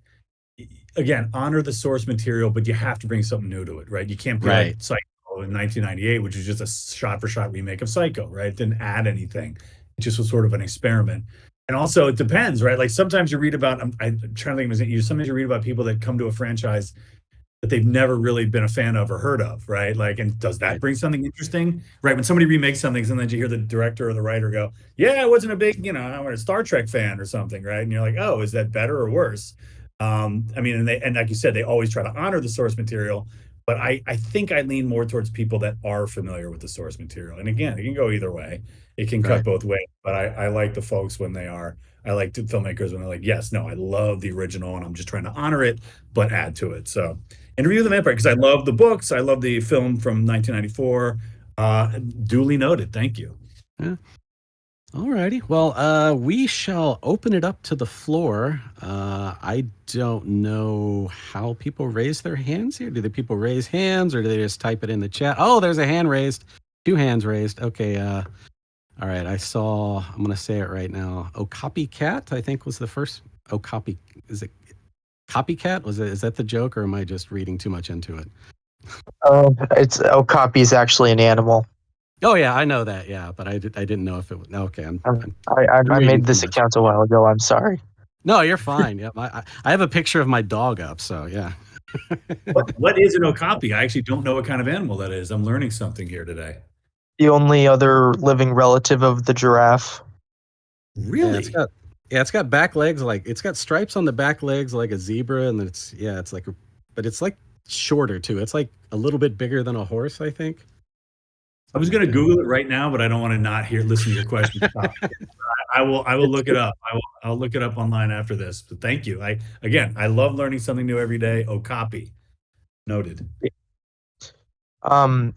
again, honor the source material, but you have to bring something new to it, right? You can't be like right, Psycho in 1998, which is just a shot for shot remake of Psycho, right? It didn't add anything. It just was sort of an experiment. And also, it depends, right? Like sometimes you read about, I'm trying to think, sometimes you read about people that come to a franchise that they've never really been a fan of or heard of, right? Like, and does that right, bring something interesting, right? When somebody remakes something, sometimes you hear the director or the writer go, "Yeah, I wasn't a big, I'm a Star Trek fan or something," right? And you're like, "Oh, is that better or worse?" I mean, and like you said, they always try to honor the source material, but I think I lean more towards people that are familiar with the source material. And again, it can go either way. It can cut right. both ways, but I like the folks when they are. I like the filmmakers when they're like, yes, no, I love the original, and I'm just trying to honor it, but add to it. So Interview with the Vampire, because I love the books. I love the film from 1994. Duly noted. Thank you. Yeah. All righty. Well, we shall open it up to the floor. I don't know how people raise their hands here. Do the people raise hands or do they just type it in the chat? Oh, there's a hand raised. 2 hands raised. Okay. All right. I'm going to say it right now. Oh, copycat, I think was the first. Oh, is it copycat? Is that the joke or am I just reading too much into it? It's Okapi is actually an animal. Oh yeah, I know that. Yeah, but I didn't know if it was okay. I I'm reading made too this much. account a while ago. I'm sorry. No, you're fine. Yeah, I have a picture of my dog up, so yeah. What is an okapi? I actually don't know what kind of animal that is. I'm learning something here today. The only other living relative of the giraffe. Yeah, Really? it's got back legs like it's got stripes on the back legs like a zebra, and it's like, but it's like shorter too. It's like a little bit bigger than a horse, I think. I was Something going like to that. Google it right now, but I don't want to not hear listen to your question. I will It's look it up. I'll look it up online after this. But thank you. I love learning something new every day. Okapi. Noted. um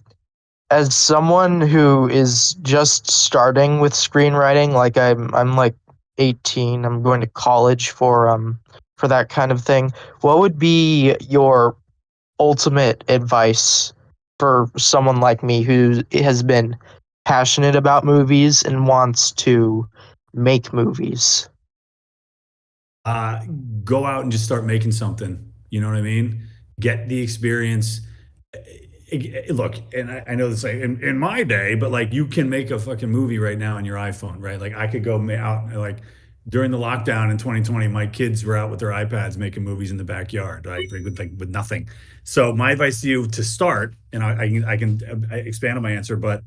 as someone who is just starting with screenwriting, like I'm like 18. I'm going to college for that kind of thing. What would be your ultimate advice for someone like me who has been passionate about movies and wants to make movies? uh, Go out and just start making something. You know what I mean? Get the experience. look, and I know this, like in my day, but like you can make a fucking movie right now on your iPhone, right? Like I could go out, like during the lockdown in 2020, my kids were out with their iPads making movies in the backyard, right? With nothing. So my advice to you to start, and I can expand on my answer, but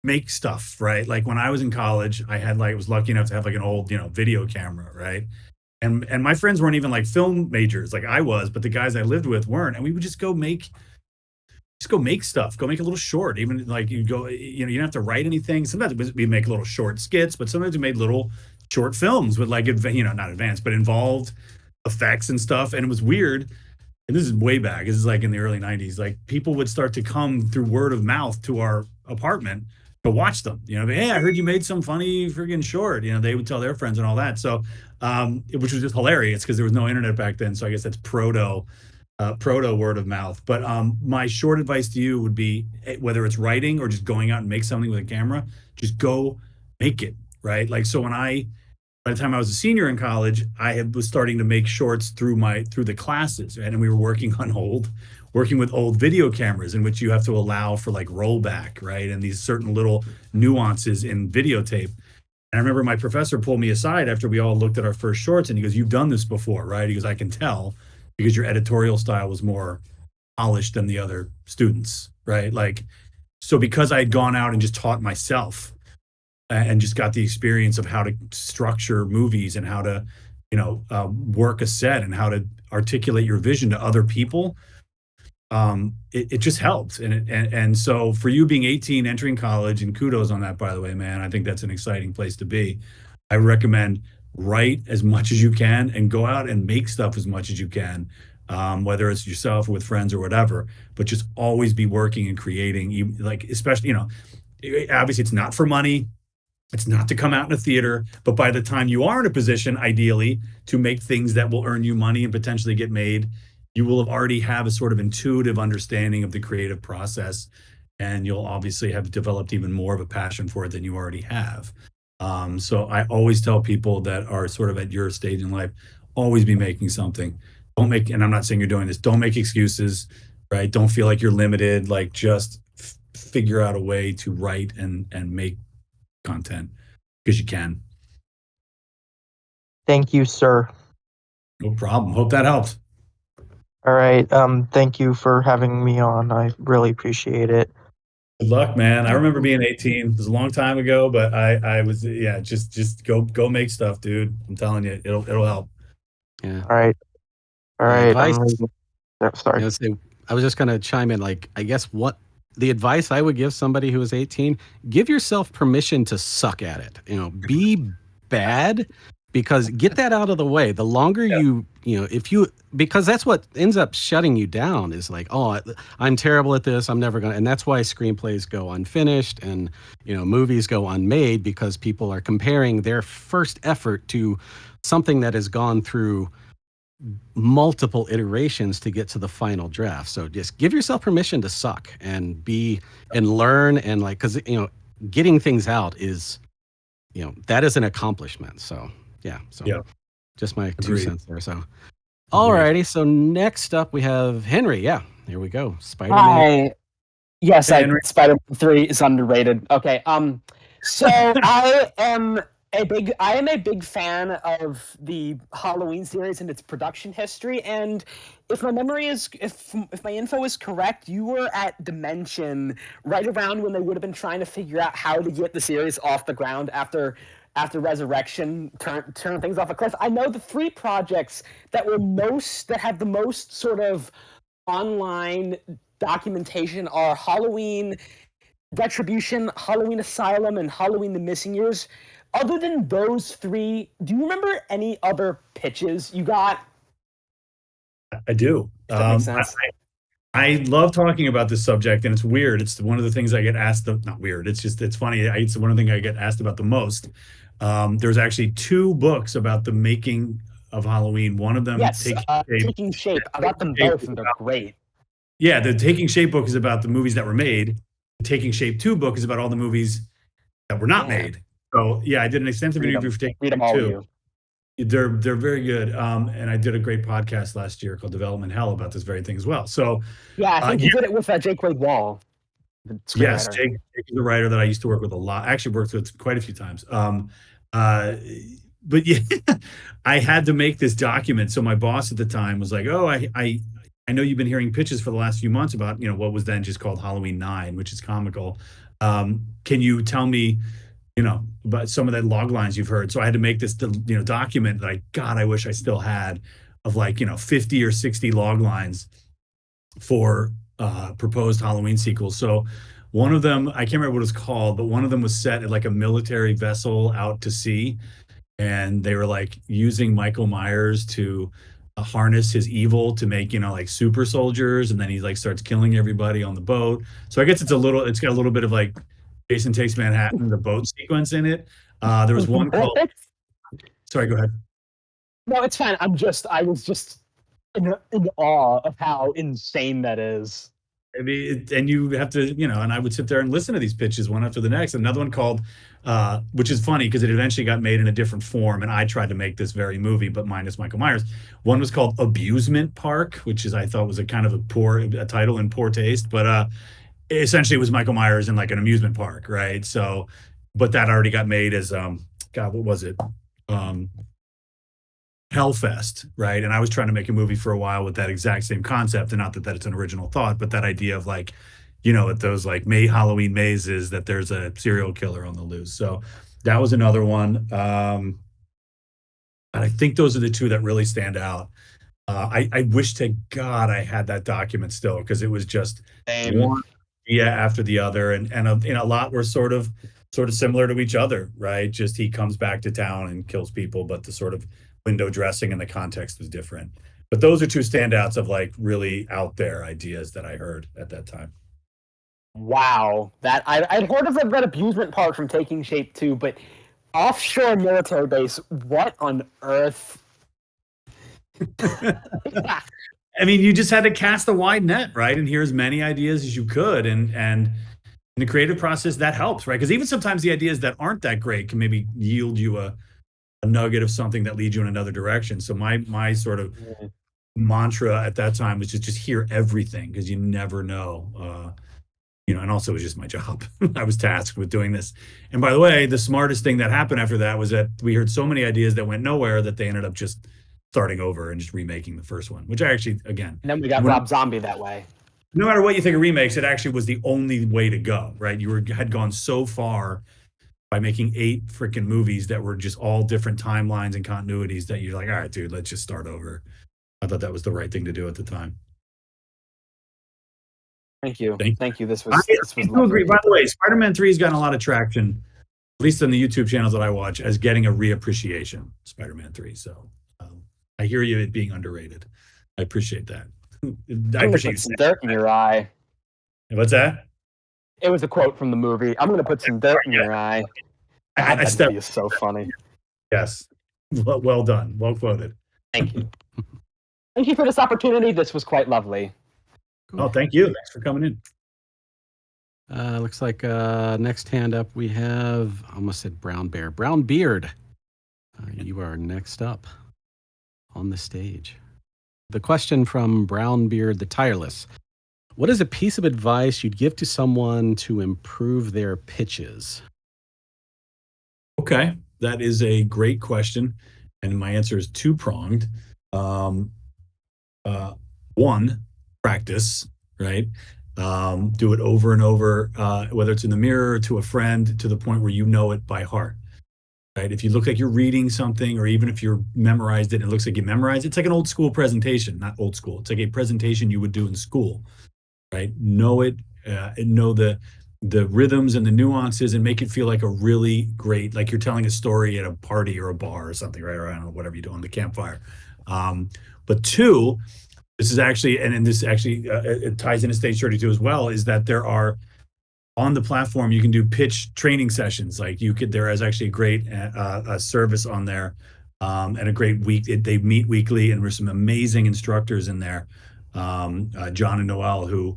make stuff, right? Like when I was in college, I was lucky enough to have like an old, video camera, right? And my friends weren't even like film majors like I was, but the guys I lived with weren't. And we would just go make stuff, go make a little short. Even like you go, you don't have to write anything. Sometimes we make little short skits, but sometimes we made little short films with like, not advanced, but involved effects and stuff. And it was weird. And this is way back. This is like in the early 90s. Like people would start to come through word of mouth to our apartment to watch them. Hey, I heard you made some funny friggin' short. They would tell their friends and all that. So, which was just hilarious because there was no internet back then. So I guess that's proto word of mouth. But my short advice to you would be, whether it's writing or just going out and make something with a camera, just go make it, right? Like, so by the time I was a senior in college, was starting to make shorts through the classes, right? And we were working with old video cameras in which you have to allow for like rollback, right? And these certain little nuances in videotape. And I remember my professor pulled me aside after we all looked at our first shorts, and he goes, "You've done this before, right?" He goes, "I can tell because your editorial style was more polished than the other students, right?" Like, so because I had gone out and just taught myself and just got the experience of how to structure movies and how to, work a set and how to articulate your vision to other people, it just helps. And so for you being 18, entering college, and kudos on that, by the way, man, I think that's an exciting place to be. I recommend write as much as you can and go out and make stuff as much as you can, whether it's yourself or with friends or whatever, but just always be working and creating. You like, especially, obviously it's not for money. It's not to come out in a theater, but by the time you are in a position, ideally, to make things that will earn you money and potentially get made, you will have already have a sort of intuitive understanding of the creative process, and you'll obviously have developed even more of a passion for it than you already have. So I always tell people that are sort of at your stage in life, always be making something. And I'm not saying you're doing this, don't make excuses, right? Don't feel like you're limited. Like just figure out a way to write and make content because you can. Thank you, sir. No problem. Hope that helps. All right. Thank you for having me on. I really appreciate it. Good luck, man. I remember being 18. It was a long time ago, but I was, yeah, just go make stuff, dude. I'm telling you, it'll help. Yeah. All right. All right. Advice. Sorry. I was just going to chime in. Like, I guess what the advice I would give somebody who is 18: give yourself permission to suck at it. Be bad, because get that out of the way. The longer because that's what ends up shutting you down is like, oh, I'm terrible at this. I'm never going to. And that's why screenplays go unfinished and, movies go unmade, because people are comparing their first effort to something that has gone through multiple iterations to get to the final draft. So just give yourself permission to suck and learn, and like, because getting things out is, that is an accomplishment. So yeah. Just my Agreed. 2 cents there. So alrighty. So next up we have Henry. Yeah, here we go. Spider-Man. Hi. Yes, Hey, Henry. Spider-Man 3 is underrated. Okay. So I am a big fan of the Halloween series and its production history. And if my info is correct, you were at Dimension right around when they would have been trying to figure out how to get the series off the ground after Resurrection turn things off a cliff. I know the 3 projects that have the most sort of online documentation are Halloween Retribution, Halloween Asylum, and Halloween the Missing Years. Other than those 3, do you remember any other pitches you got? I do. That makes sense. I love talking about this subject, and it's weird. It's one of the things I get asked. Not weird. It's funny. It's one of the things I get asked about the most. There's actually 2 books about the making of Halloween. One of them, Taking Shape. I got them both, and they're great. Yeah, the Taking Shape book is about the movies that were made. The Taking Shape 2 book is about all the movies that were not made. So yeah, I did an extensive interview for Taking Shape 2. They're very good. And I did a great podcast last year called Development Hell about this very thing as well. So Yeah, I think yeah, you did it with Jake Wade Wall, the yes, screenwriter. Jake is a writer that I used to work with a lot. I actually worked with quite a few times. Uh, but yeah, I had to make this document. So my boss at the time was like, "Oh, I know you've been hearing pitches for the last few months about what was then just called Halloween 9, which is comical. Can you tell me, about some of the log lines you've heard?" So I had to make this, document that I wish I still had, of 50 or 60 log lines for proposed Halloween sequels. So one of them, I can't remember what it was called, but one of them was set at like a military vessel out to sea, and they were like using Michael Myers to harness his evil to make like super soldiers, and then he like starts killing everybody on the boat. So I guess it's got a little bit of like Jason Takes Manhattan, the boat sequence in it. There was one called. Sorry, go ahead. No, it's fine. I was just in awe of how insane that is. I mean, and you have to, and I would sit there and listen to these pitches one after the next. Another one called, which is funny because it eventually got made in a different form, and I tried to make this very movie, but minus Michael Myers. One was called Abusement Park, which I thought was a kind of a title in poor taste, but essentially it was Michael Myers in like an amusement park, right? So, but that already got made as, God, what was it? Hellfest, right? And I was trying to make a movie for a while with that exact same concept, and not that it's an original thought, but that idea of like, at those like Halloween mazes, that there's a serial killer on the loose. So that was another one. And I think those are the two that really stand out. I wish to God I had that document still, because it was just one after the other, and a lot were sort of similar to each other, right? Just he comes back to town and kills people, but the sort of window dressing and the context was different. But those are two standouts of like really out there ideas that I heard at that time. Wow, I'd heard of that abusement part from Taking Shape too, but offshore military base, what on earth? I mean, you just had to cast a wide net, right? And hear as many ideas as you could. And in the creative process, that helps, right? Because even sometimes the ideas that aren't that great can maybe yield you a nugget of something that leads you in another direction. So my sort of mantra at that time was just hear everything, because you never know. And also it was just my job. I was tasked with doing this. And by the way, the smartest thing that happened after that was that we heard so many ideas that went nowhere that they ended up just starting over and just remaking the first one, which I actually, again. And then we got Rob Zombie that way. No matter what you think of remakes, it actually was the only way to go, right? You had gone so far by making 8 freaking movies that were just all different timelines and continuities that you're like, all right, dude, let's just start over. I thought that was the right thing to do at the time. Thank you. Thank you. This was I do agree. By the way, Spider-Man 3 has gotten a lot of traction, at least on the YouTube channels that I watch, as getting a reappreciation, Spider-Man 3. So I hear you, it being underrated. I appreciate that. I appreciate some dirt in your eye. What's that? It was a quote from the movie. I'm going to put some dirt in your eye. That is so funny. Yes. Well done. Well quoted. Thank you. Thank you for this opportunity. This was quite lovely. Cool. Oh, thank you. Thanks for coming in. Looks like next hand up we have, I almost said Brown Bear. Brown Beard. You are next up on the stage. The question from Brown Beard the Tireless. What is a piece of advice you'd give to someone to improve their pitches? Okay, that is a great question, and my answer is two-pronged. One, practice, right? Do it over and over, whether it's in the mirror, to a friend, to the point where you know it by heart, right? If you look like you're reading something, or even if you're memorized it, and it looks like you memorized it, it's like an old school presentation, not old school. It's like a presentation you would do in school, right? Know it, and know the rhythms and the nuances, and make it feel like a really great, like you're telling a story at a party or a bar or something, right? Or I don't know, whatever you do on the campfire. But two, this is actually, and this actually it ties into Stage 32 as well, is that there are, on the platform, you can do pitch training sessions. Like there is actually a great service on there, and a great week. They meet weekly, and there's some amazing instructors in there, John and Noel, who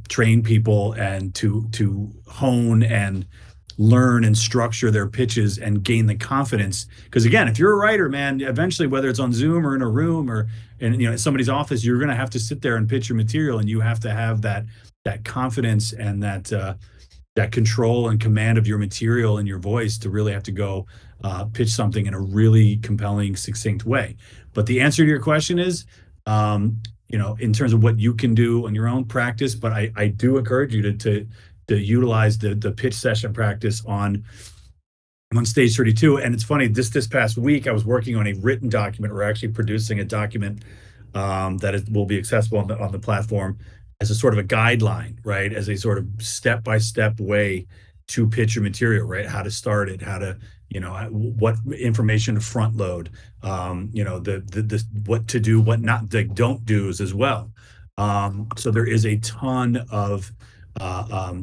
train people and to hone and learn and structure their pitches and gain the confidence. Because again, if you're a writer, man, eventually, whether it's on Zoom or in a room or in somebody's office, you're going to have to sit there and pitch your material, and you have to have that confidence and that control and command of your material and your voice to really have to go pitch something in a really compelling, succinct way. But the answer to your question is, in terms of what you can do on your own practice, but I do encourage you to utilize the pitch session practice on Stage 32. And it's funny, this past week, I was working on a written document. We're actually producing a document will be accessible on the platform as a sort of a guideline, right? As a sort of step-by-step way to pitch your material, right? How to start it, how to, what information to front load, the what to do, what not, the don't do's as well. So there is a ton of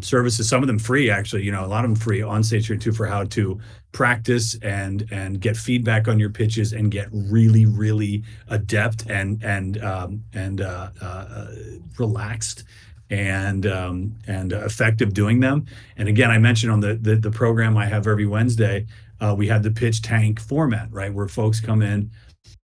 services, some of them free, actually, a lot of them free on Stage 32 for how to practice and get feedback on your pitches and get really, really adept and relaxed and effective doing them. And again, I mentioned on the program I have every Wednesday, we have the pitch tank format, right? Where folks come in,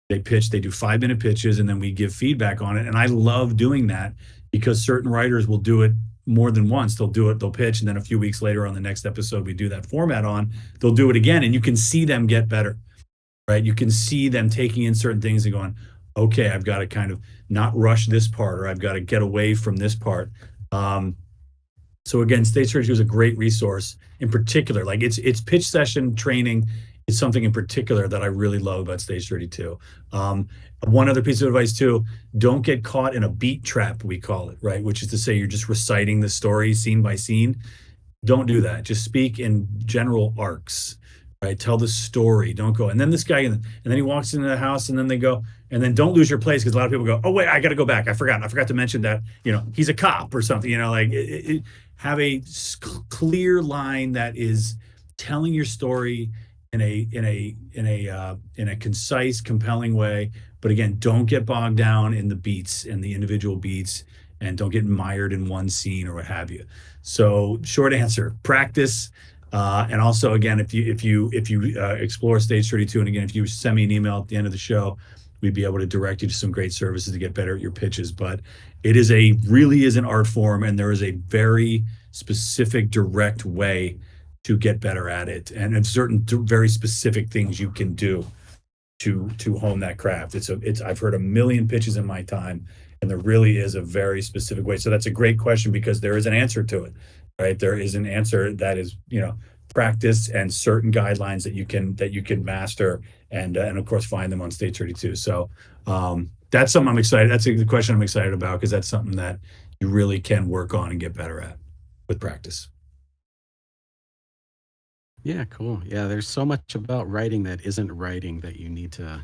they pitch, they do 5-minute pitches, and then we give feedback on it. And I love doing that because certain writers will do it more than once. They'll pitch, and then a few weeks later on the next episode we do that format on, they'll do it again, and you can see them get better, right? You can see them taking in certain things and going, okay, I've got to kind of not rush this part, or I've got to get away from this part. So again, Stage 32 is a great resource. In particular, like its pitch session training is something in particular that I really love about Stage 32. One other piece of advice too, don't get caught in a beat trap, we call it, right? Which is to say you're just reciting the story scene by scene. Don't do that. Just speak in general arcs, right? Tell the story. Don't go. And then this guy, and then he walks into the house, and then they go, and then don't lose your place, because a lot of people go, oh wait, I got to go back. I forgot to mention that, he's a cop or something, have a clear line that is telling your story in a concise, compelling way. But again, don't get bogged down in the beats and the individual beats, and don't get mired in one scene or what have you. So, short answer: practice. And also, again, if you explore Stage 32, and again, if you send me an email at the end of the show, we'd be able to direct you to some great services to get better at your pitches. But it really is an art form, and there is a very specific, direct way to get better at it, and certain very specific things you can do to hone that craft. I've heard a million pitches in my time, and there really is a very specific way. So that's a great question, because there is an answer to it, right? There is an answer that is, practice and certain guidelines that you can master, and of course find them on Stage 32. So that's something I'm excited. That's the question I'm excited about, because that's something that you really can work on and get better at with practice. Yeah, cool. Yeah, there's so much about writing that isn't writing that you need to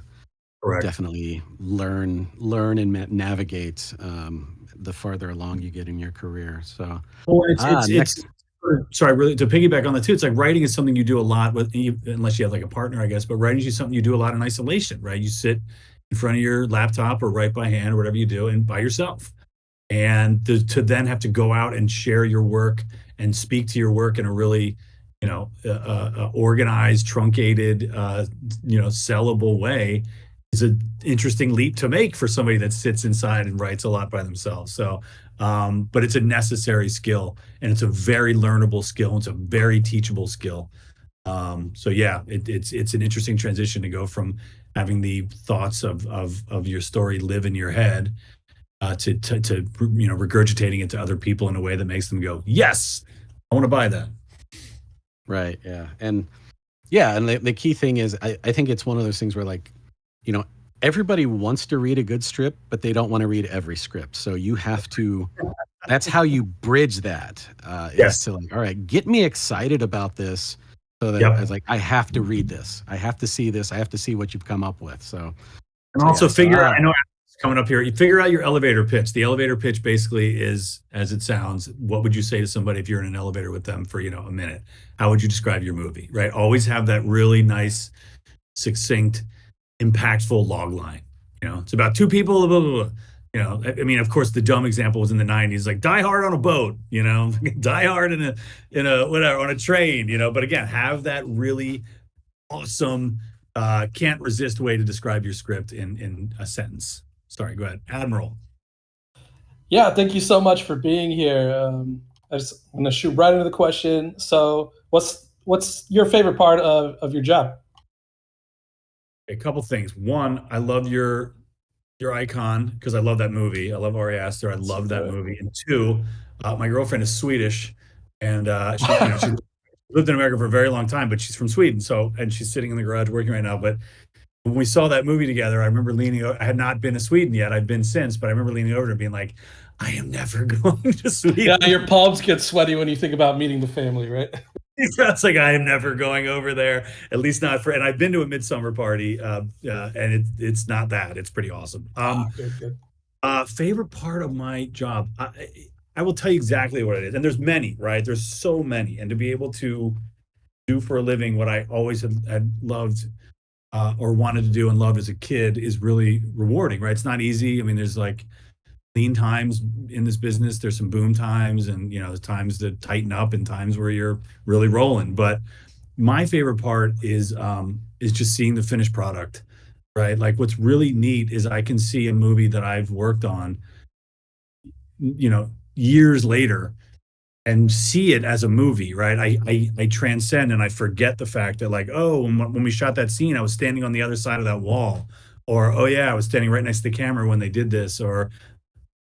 Correct. definitely learn and navigate the farther along you get in your career. So, Well, next. sorry, really, to piggyback on that too, it's like writing is something you do a lot with, unless you have like a partner, I guess, but writing is something you do a lot in isolation, right? You sit in front of your laptop or write by hand or whatever you do, and by yourself. And to then have to go out and share your work and speak to your work in a really, organized, truncated, sellable way is an interesting leap to make for somebody that sits inside and writes a lot by themselves. So, but it's a necessary skill, and it's a very learnable skill. It's a very teachable skill. So yeah, it's an interesting transition to go from having the thoughts of your story live in your head to regurgitating it to other people in a way that makes them go, yes, I want to buy that. Right. Yeah. And the key thing is, I think it's one of those things where, like, everybody wants to read a good script, but they don't want to read every script. So you have to, that's how you bridge that, Yes. is to, like, all right, get me excited about this, so that Yep. I was like, I have to read this. I have to see this. I have to see what you've come up with. So, And so also yeah, figure out, I know it's coming up here, you figure out your elevator pitch. The elevator pitch basically is, as it sounds, what would you say to somebody if you're in an elevator with them for, a minute? How would you describe your movie, right? Always have that really nice, succinct, impactful log line. It's about two people, blah, blah, blah. I mean, of course, the dumb example was in the '90s, like Die Hard on a boat, Die Hard in a whatever on a train, But again, have that really awesome, can't resist way to describe your script in a sentence. Sorry, go ahead, Admiral. Yeah, thank you so much for being here. I'm gonna shoot right into the question. So, what's your favorite part of your job? A couple things. One, I love your icon because I love that movie. I love Ari Aster. I love that movie. And two, my girlfriend is Swedish, and she lived in America for a very long time, but she's from Sweden. And she's sitting in the garage working right now. But when we saw that movie together, I remember leaning. I had not been to Sweden yet. I'd been since, but I remember leaning over and being like, "I am never going to Sweden." Yeah, your palms get sweaty when you think about meeting the family, right? It's like I am never going over there, at least not for. And I've been to a midsummer party, and it's not that. It's pretty awesome. Good. Favorite part of my job, I will tell you exactly what it is. And there's many, right? There's so many, and to be able to do for a living what I always had loved, or wanted to do and loved as a kid is really rewarding, right? It's not easy. I mean, there's like lean times in this business. There's some boom times, and there's times to tighten up and times where you're really rolling. But my favorite part is just seeing the finished product, right? Like what's really neat is I can see a movie that I've worked on, years later and see it as a movie, right? I transcend and I forget the fact that like, oh, when we shot that scene, I was standing on the other side of that wall, or oh yeah, I was standing right next to the camera when they did this, or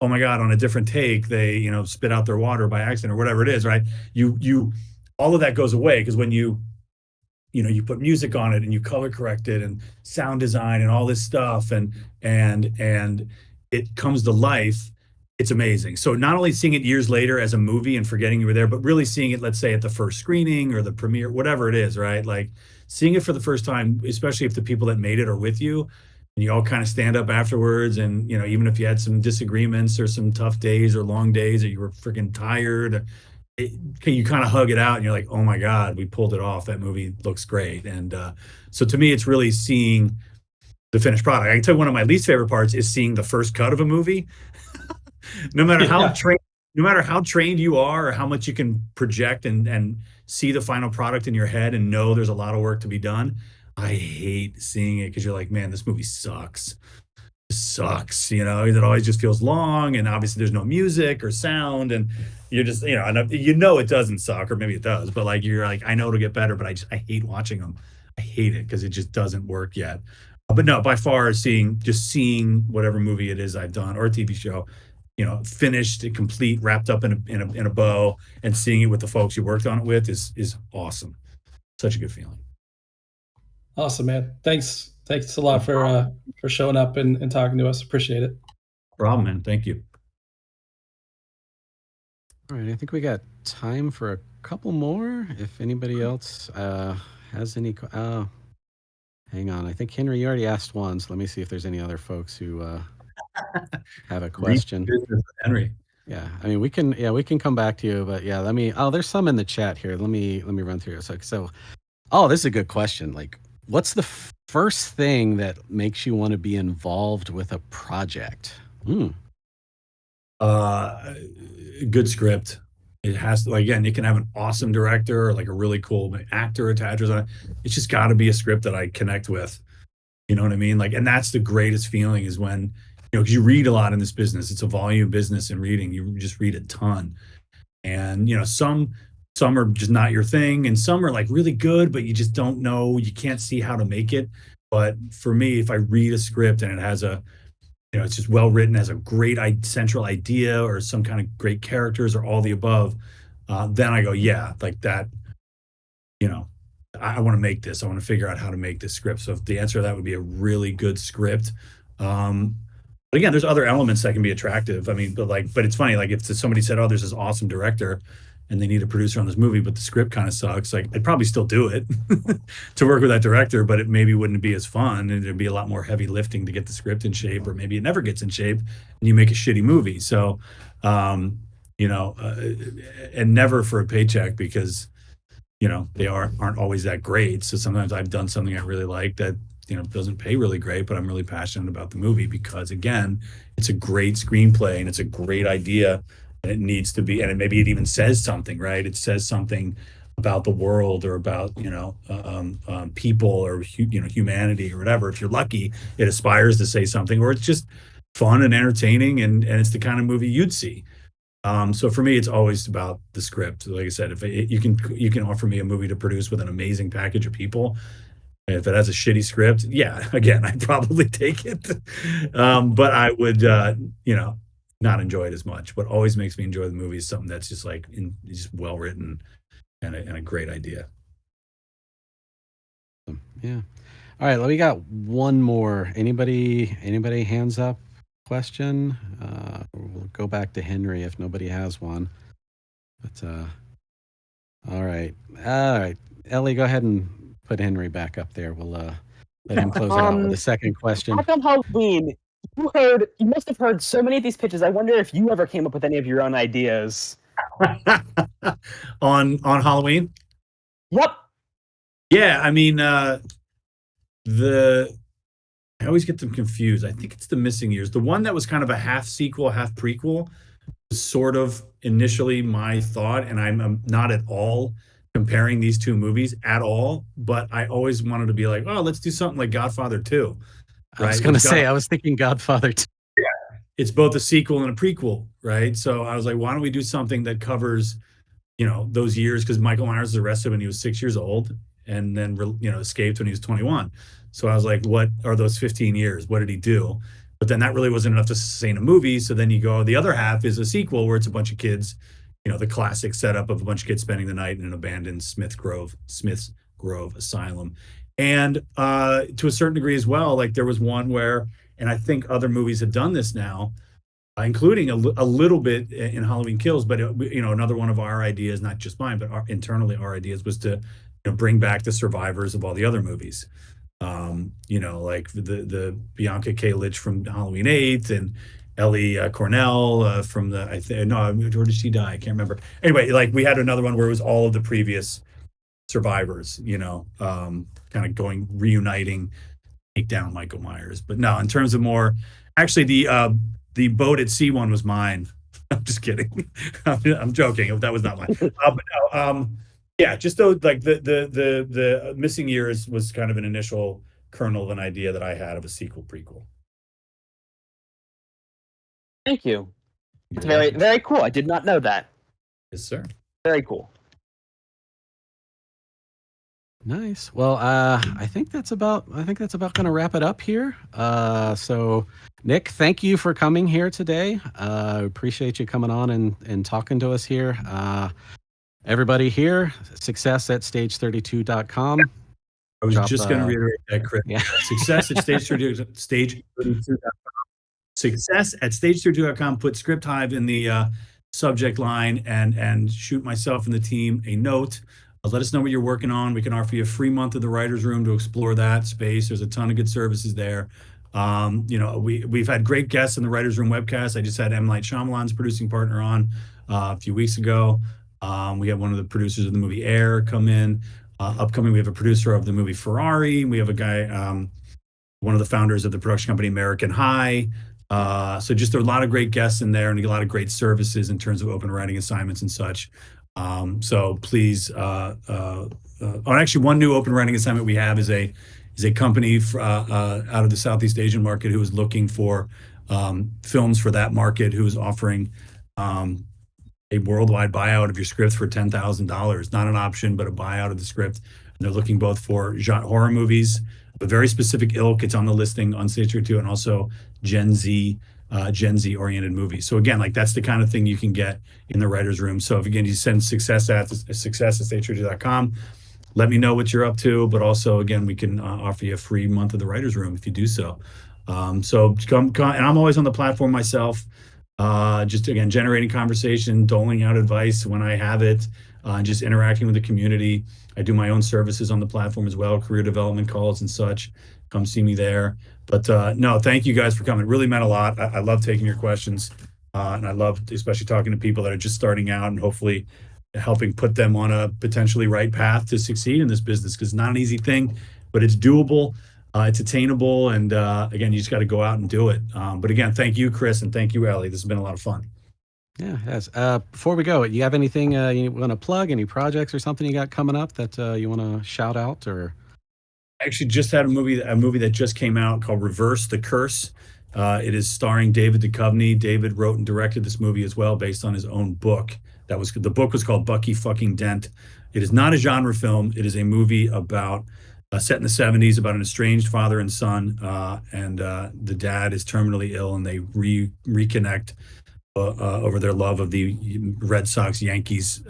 oh my God, on a different take, they, spit out their water by accident or whatever it is, right? All of that goes away because when you put music on it and you color correct it and sound design and all this stuff and it comes to life. It's amazing. So not only seeing it years later as a movie and forgetting you were there, but really seeing it, let's say at the first screening or the premiere, whatever it is, right? Like seeing it for the first time, especially if the people that made it are with you and you all kind of stand up afterwards. And, even if you had some disagreements or some tough days or long days or you were freaking tired, you kind of hug it out and you're like, oh my God, we pulled it off. That movie looks great. And so to me, it's really seeing the finished product. I can tell you one of my least favorite parts is seeing the first cut of a movie. No matter how trained you are or how much you can project and see the final product in your head and know there's a lot of work to be done, I hate seeing it because you're like, man, this movie sucks. It always just feels long, and obviously there's no music or sound, and you're just it doesn't suck, or maybe it does, but like you're like, I know it'll get better, but I hate watching them. I hate it because it just doesn't work yet. But no, by far seeing whatever movie it is I've done or a TV show, finished, complete, wrapped up in a bow, and seeing it with the folks you worked on it with is awesome. Such a good feeling. Awesome, man. Thanks a lot for showing up and talking to us. Appreciate it. No problem, man. Thank you. All right, I think we got time for a couple more. If anybody else has any, hang on. I think Henry, you already asked one, so let me see if there's any other folks who have a question. Henry. Yeah, I mean we can come back to you, but yeah, there's some in the chat here. Let me run through it. So this is a good question. Like, what's the first thing that makes you want to be involved with a project? Good script. It has to, again, you can have an awesome director or like a really cool actor attached on it. It's just got to be a script that I connect with. You know what I mean? Like, and that's the greatest feeling is when, because you read a lot in this business. It's a volume business in reading. You just read a ton. And, some are just not your thing. And some are like really good, but you just don't know. You can't see how to make it. But for me, if I read a script and it has it's just well written, has a great central idea or some kind of great characters or all the above, then I go, yeah, like that, I want to make this. I want to figure out how to make this script. So if the answer to that would be a really good script. But again, there's other elements that can be attractive. I mean, but it's funny, like if somebody said, oh, there's this awesome director and they need a producer on this movie, but the script kind of sucks, like I'd probably still do it to work with that director, but it maybe wouldn't be as fun and there'd be a lot more heavy lifting to get the script in shape, or maybe it never gets in shape and you make a shitty movie. So, and never for a paycheck because, they aren't always that great. So sometimes I've done something I really like that doesn't pay really great, but I'm really passionate about the movie because, again, it's a great screenplay and it's a great idea, and it needs to be, and maybe it even says something, right? It says something about the world or about people or humanity or whatever. If you're lucky, it aspires to say something, or it's just fun and entertaining, and it's the kind of movie you'd see. So for me, it's always about the script. Like I said, if you can offer me a movie to produce with an amazing package of people, if it has a shitty script, yeah, again, I'd probably take it. But I would, not enjoy it as much. What always makes me enjoy the movie is something that's just just well written and a great idea. Yeah. All right. We got one more. Anybody hands up? Question. We'll go back to Henry if nobody has one. But all right. Ellie, go ahead and put Henry back up there. We'll let him close it out with the second question. Back on Halloween, you must have heard so many of these pitches. I wonder if you ever came up with any of your own ideas. on Halloween? Yep. Yeah, I mean, I always get them confused. I think it's The Missing Years. The one that was kind of a half sequel, half prequel was sort of initially my thought, and I'm not at all comparing these two movies at all, but I always wanted to be like, oh, let's do something like Godfather 2. Right? I was going to say, I was thinking Godfather 2. Yeah. It's both a sequel and a prequel, right? So I was like, why don't we do something that covers, those years? Because Michael Myers was arrested when he was 6 years old and then, escaped when he was 21. So I was like, what are those 15 years? What did he do? But then that really wasn't enough to sustain a movie. So then you go, the other half is a sequel where it's a bunch of kids, the classic setup of a bunch of kids spending the night in an abandoned Smith's Grove asylum. And to a certain degree as well, like there was one where, and I think other movies have done this now, including a little bit in Halloween Kills, but another one of our ideas, not just mine, but internally our ideas was to bring back the survivors of all the other movies. Like the Bianca K. Litch from Halloween 8 and Ellie Cornell from where did she die? I can't remember. Anyway, like we had another one where it was all of the previous survivors, kind of reuniting, take down Michael Myers. But no, in terms of more, actually the boat at sea one was mine. I'm just kidding. I'm joking. That was not mine. But no, yeah, just those, like the Missing Years was kind of an initial kernel of an idea that I had of a sequel prequel. Thank you. It's very, very cool. I did not know that. Yes, sir. Very cool. Nice. Well, I think that's about going to wrap it up here. So Nick, thank you for coming here today. Appreciate you coming on and talking to us here. Everybody here, success at stage32.com. I was just going to reiterate that, Chris. Yeah. Success at stage32.com. Success at stage32.com. Put Script Hive in the subject line and shoot myself and the team a note. Let us know what you're working on. We can offer you a free month of the writer's room to explore that space. There's a ton of good services there. We've had great guests in the writer's room webcast. I just had M. Night Shyamalan's producing partner on a few weeks ago. We have one of the producers of the movie Air come in. Upcoming, we have a producer of the movie Ferrari. We have a guy, one of the founders of the production company American High. So just there are a lot of great guests in there and a lot of great services in terms of open writing assignments and such. So please, actually one new open writing assignment we have is a company out of the Southeast Asian market who is looking for films for that market, who is offering a worldwide buyout of your script for $10,000. Not an option, but a buyout of the script. And they're looking both for genre horror movies, a very specific ilk. It's on the listing on Stage 32, and also Gen Z oriented movies. So again, like that's the kind of thing you can get in the writer's room. So if again, you send success at stage32.com, let me know what you're up to. But also again, we can offer you a free month of the writer's room if you do so. So come, and I'm always on the platform myself. Just again, generating conversation, doling out advice when I have it, just interacting with the community. I do my own services on the platform as well, career development calls and such. Come see me there. But no, thank you guys for coming. It really meant a lot. I love taking your questions. And I love especially talking to people that are just starting out and hopefully helping put them on a potentially right path to succeed in this business, because it's not an easy thing, but it's doable. It's attainable, and again, you just got to go out and do it. But again, thank you, Chris, and thank you, Ellie. This has been a lot of fun. Yeah, yes. Before we go, you have anything you want to plug? Any projects or something you got coming up that you want to shout out? Or I actually just had a movie that just came out called Reverse the Curse. It is starring David Duchovny. David wrote and directed this movie as well, based on his own book. The book was called Bucky Fucking Dent. It is not a genre film. It is a movie about set in the 70s about an estranged father and son, and the dad is terminally ill, and they reconnect over their love of the Red Sox Yankees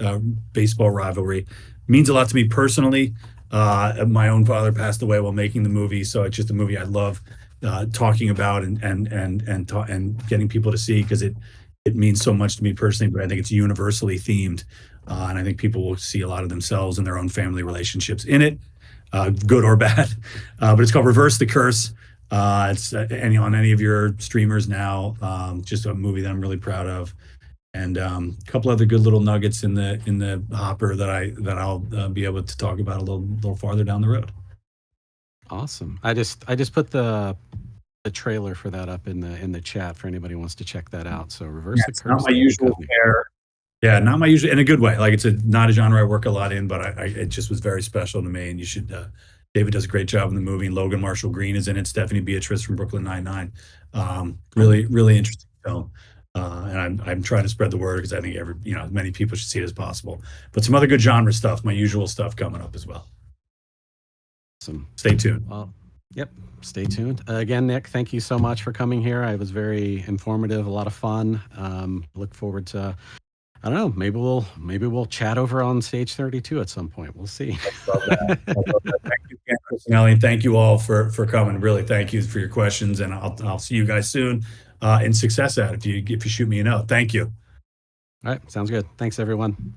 baseball rivalry. Means a lot to me personally. My own father passed away while making the movie, so it's just a movie I love talking about and getting people to see, because it means so much to me personally. But I think it's universally themed, and I think people will see a lot of themselves and their own family relationships in it, good or bad. But it's called Reverse the Curse. It's on any of your streamers now. Just a movie that I'm really proud of, and a couple other good little nuggets in the hopper that I'll be able to talk about a little farther down the road. awesome. I just put the trailer for that up in the chat for anybody who wants to check that out. So Reverse the It's Curse. not my David usual Duchovny. fare. Yeah, not my usual, in a good way. Like, it's not a genre I work a lot in, but it just was very special to me. And you should. David does a great job in the movie, and Logan Marshall Green is in it. Stephanie Beatrice from Brooklyn Nine-Nine. Really interesting film. And I'm trying to spread the word, because I think as many people should see it as possible. But some other good genre stuff, my usual stuff, coming up as well. Awesome. Stay tuned. Well, yep. Stay tuned. Again, Nick, thank you so much for coming here. It was very informative, a lot of fun. Look forward to, I don't know, maybe we'll chat over on Stage 32 at some point. We'll see. Love that. I love that. Thank you again, Chris and Ellie, and thank you all for coming. Really, thank you for your questions, and I'll see you guys soon in success at it, if you shoot me a note. Thank you. All right. Sounds good. Thanks, everyone.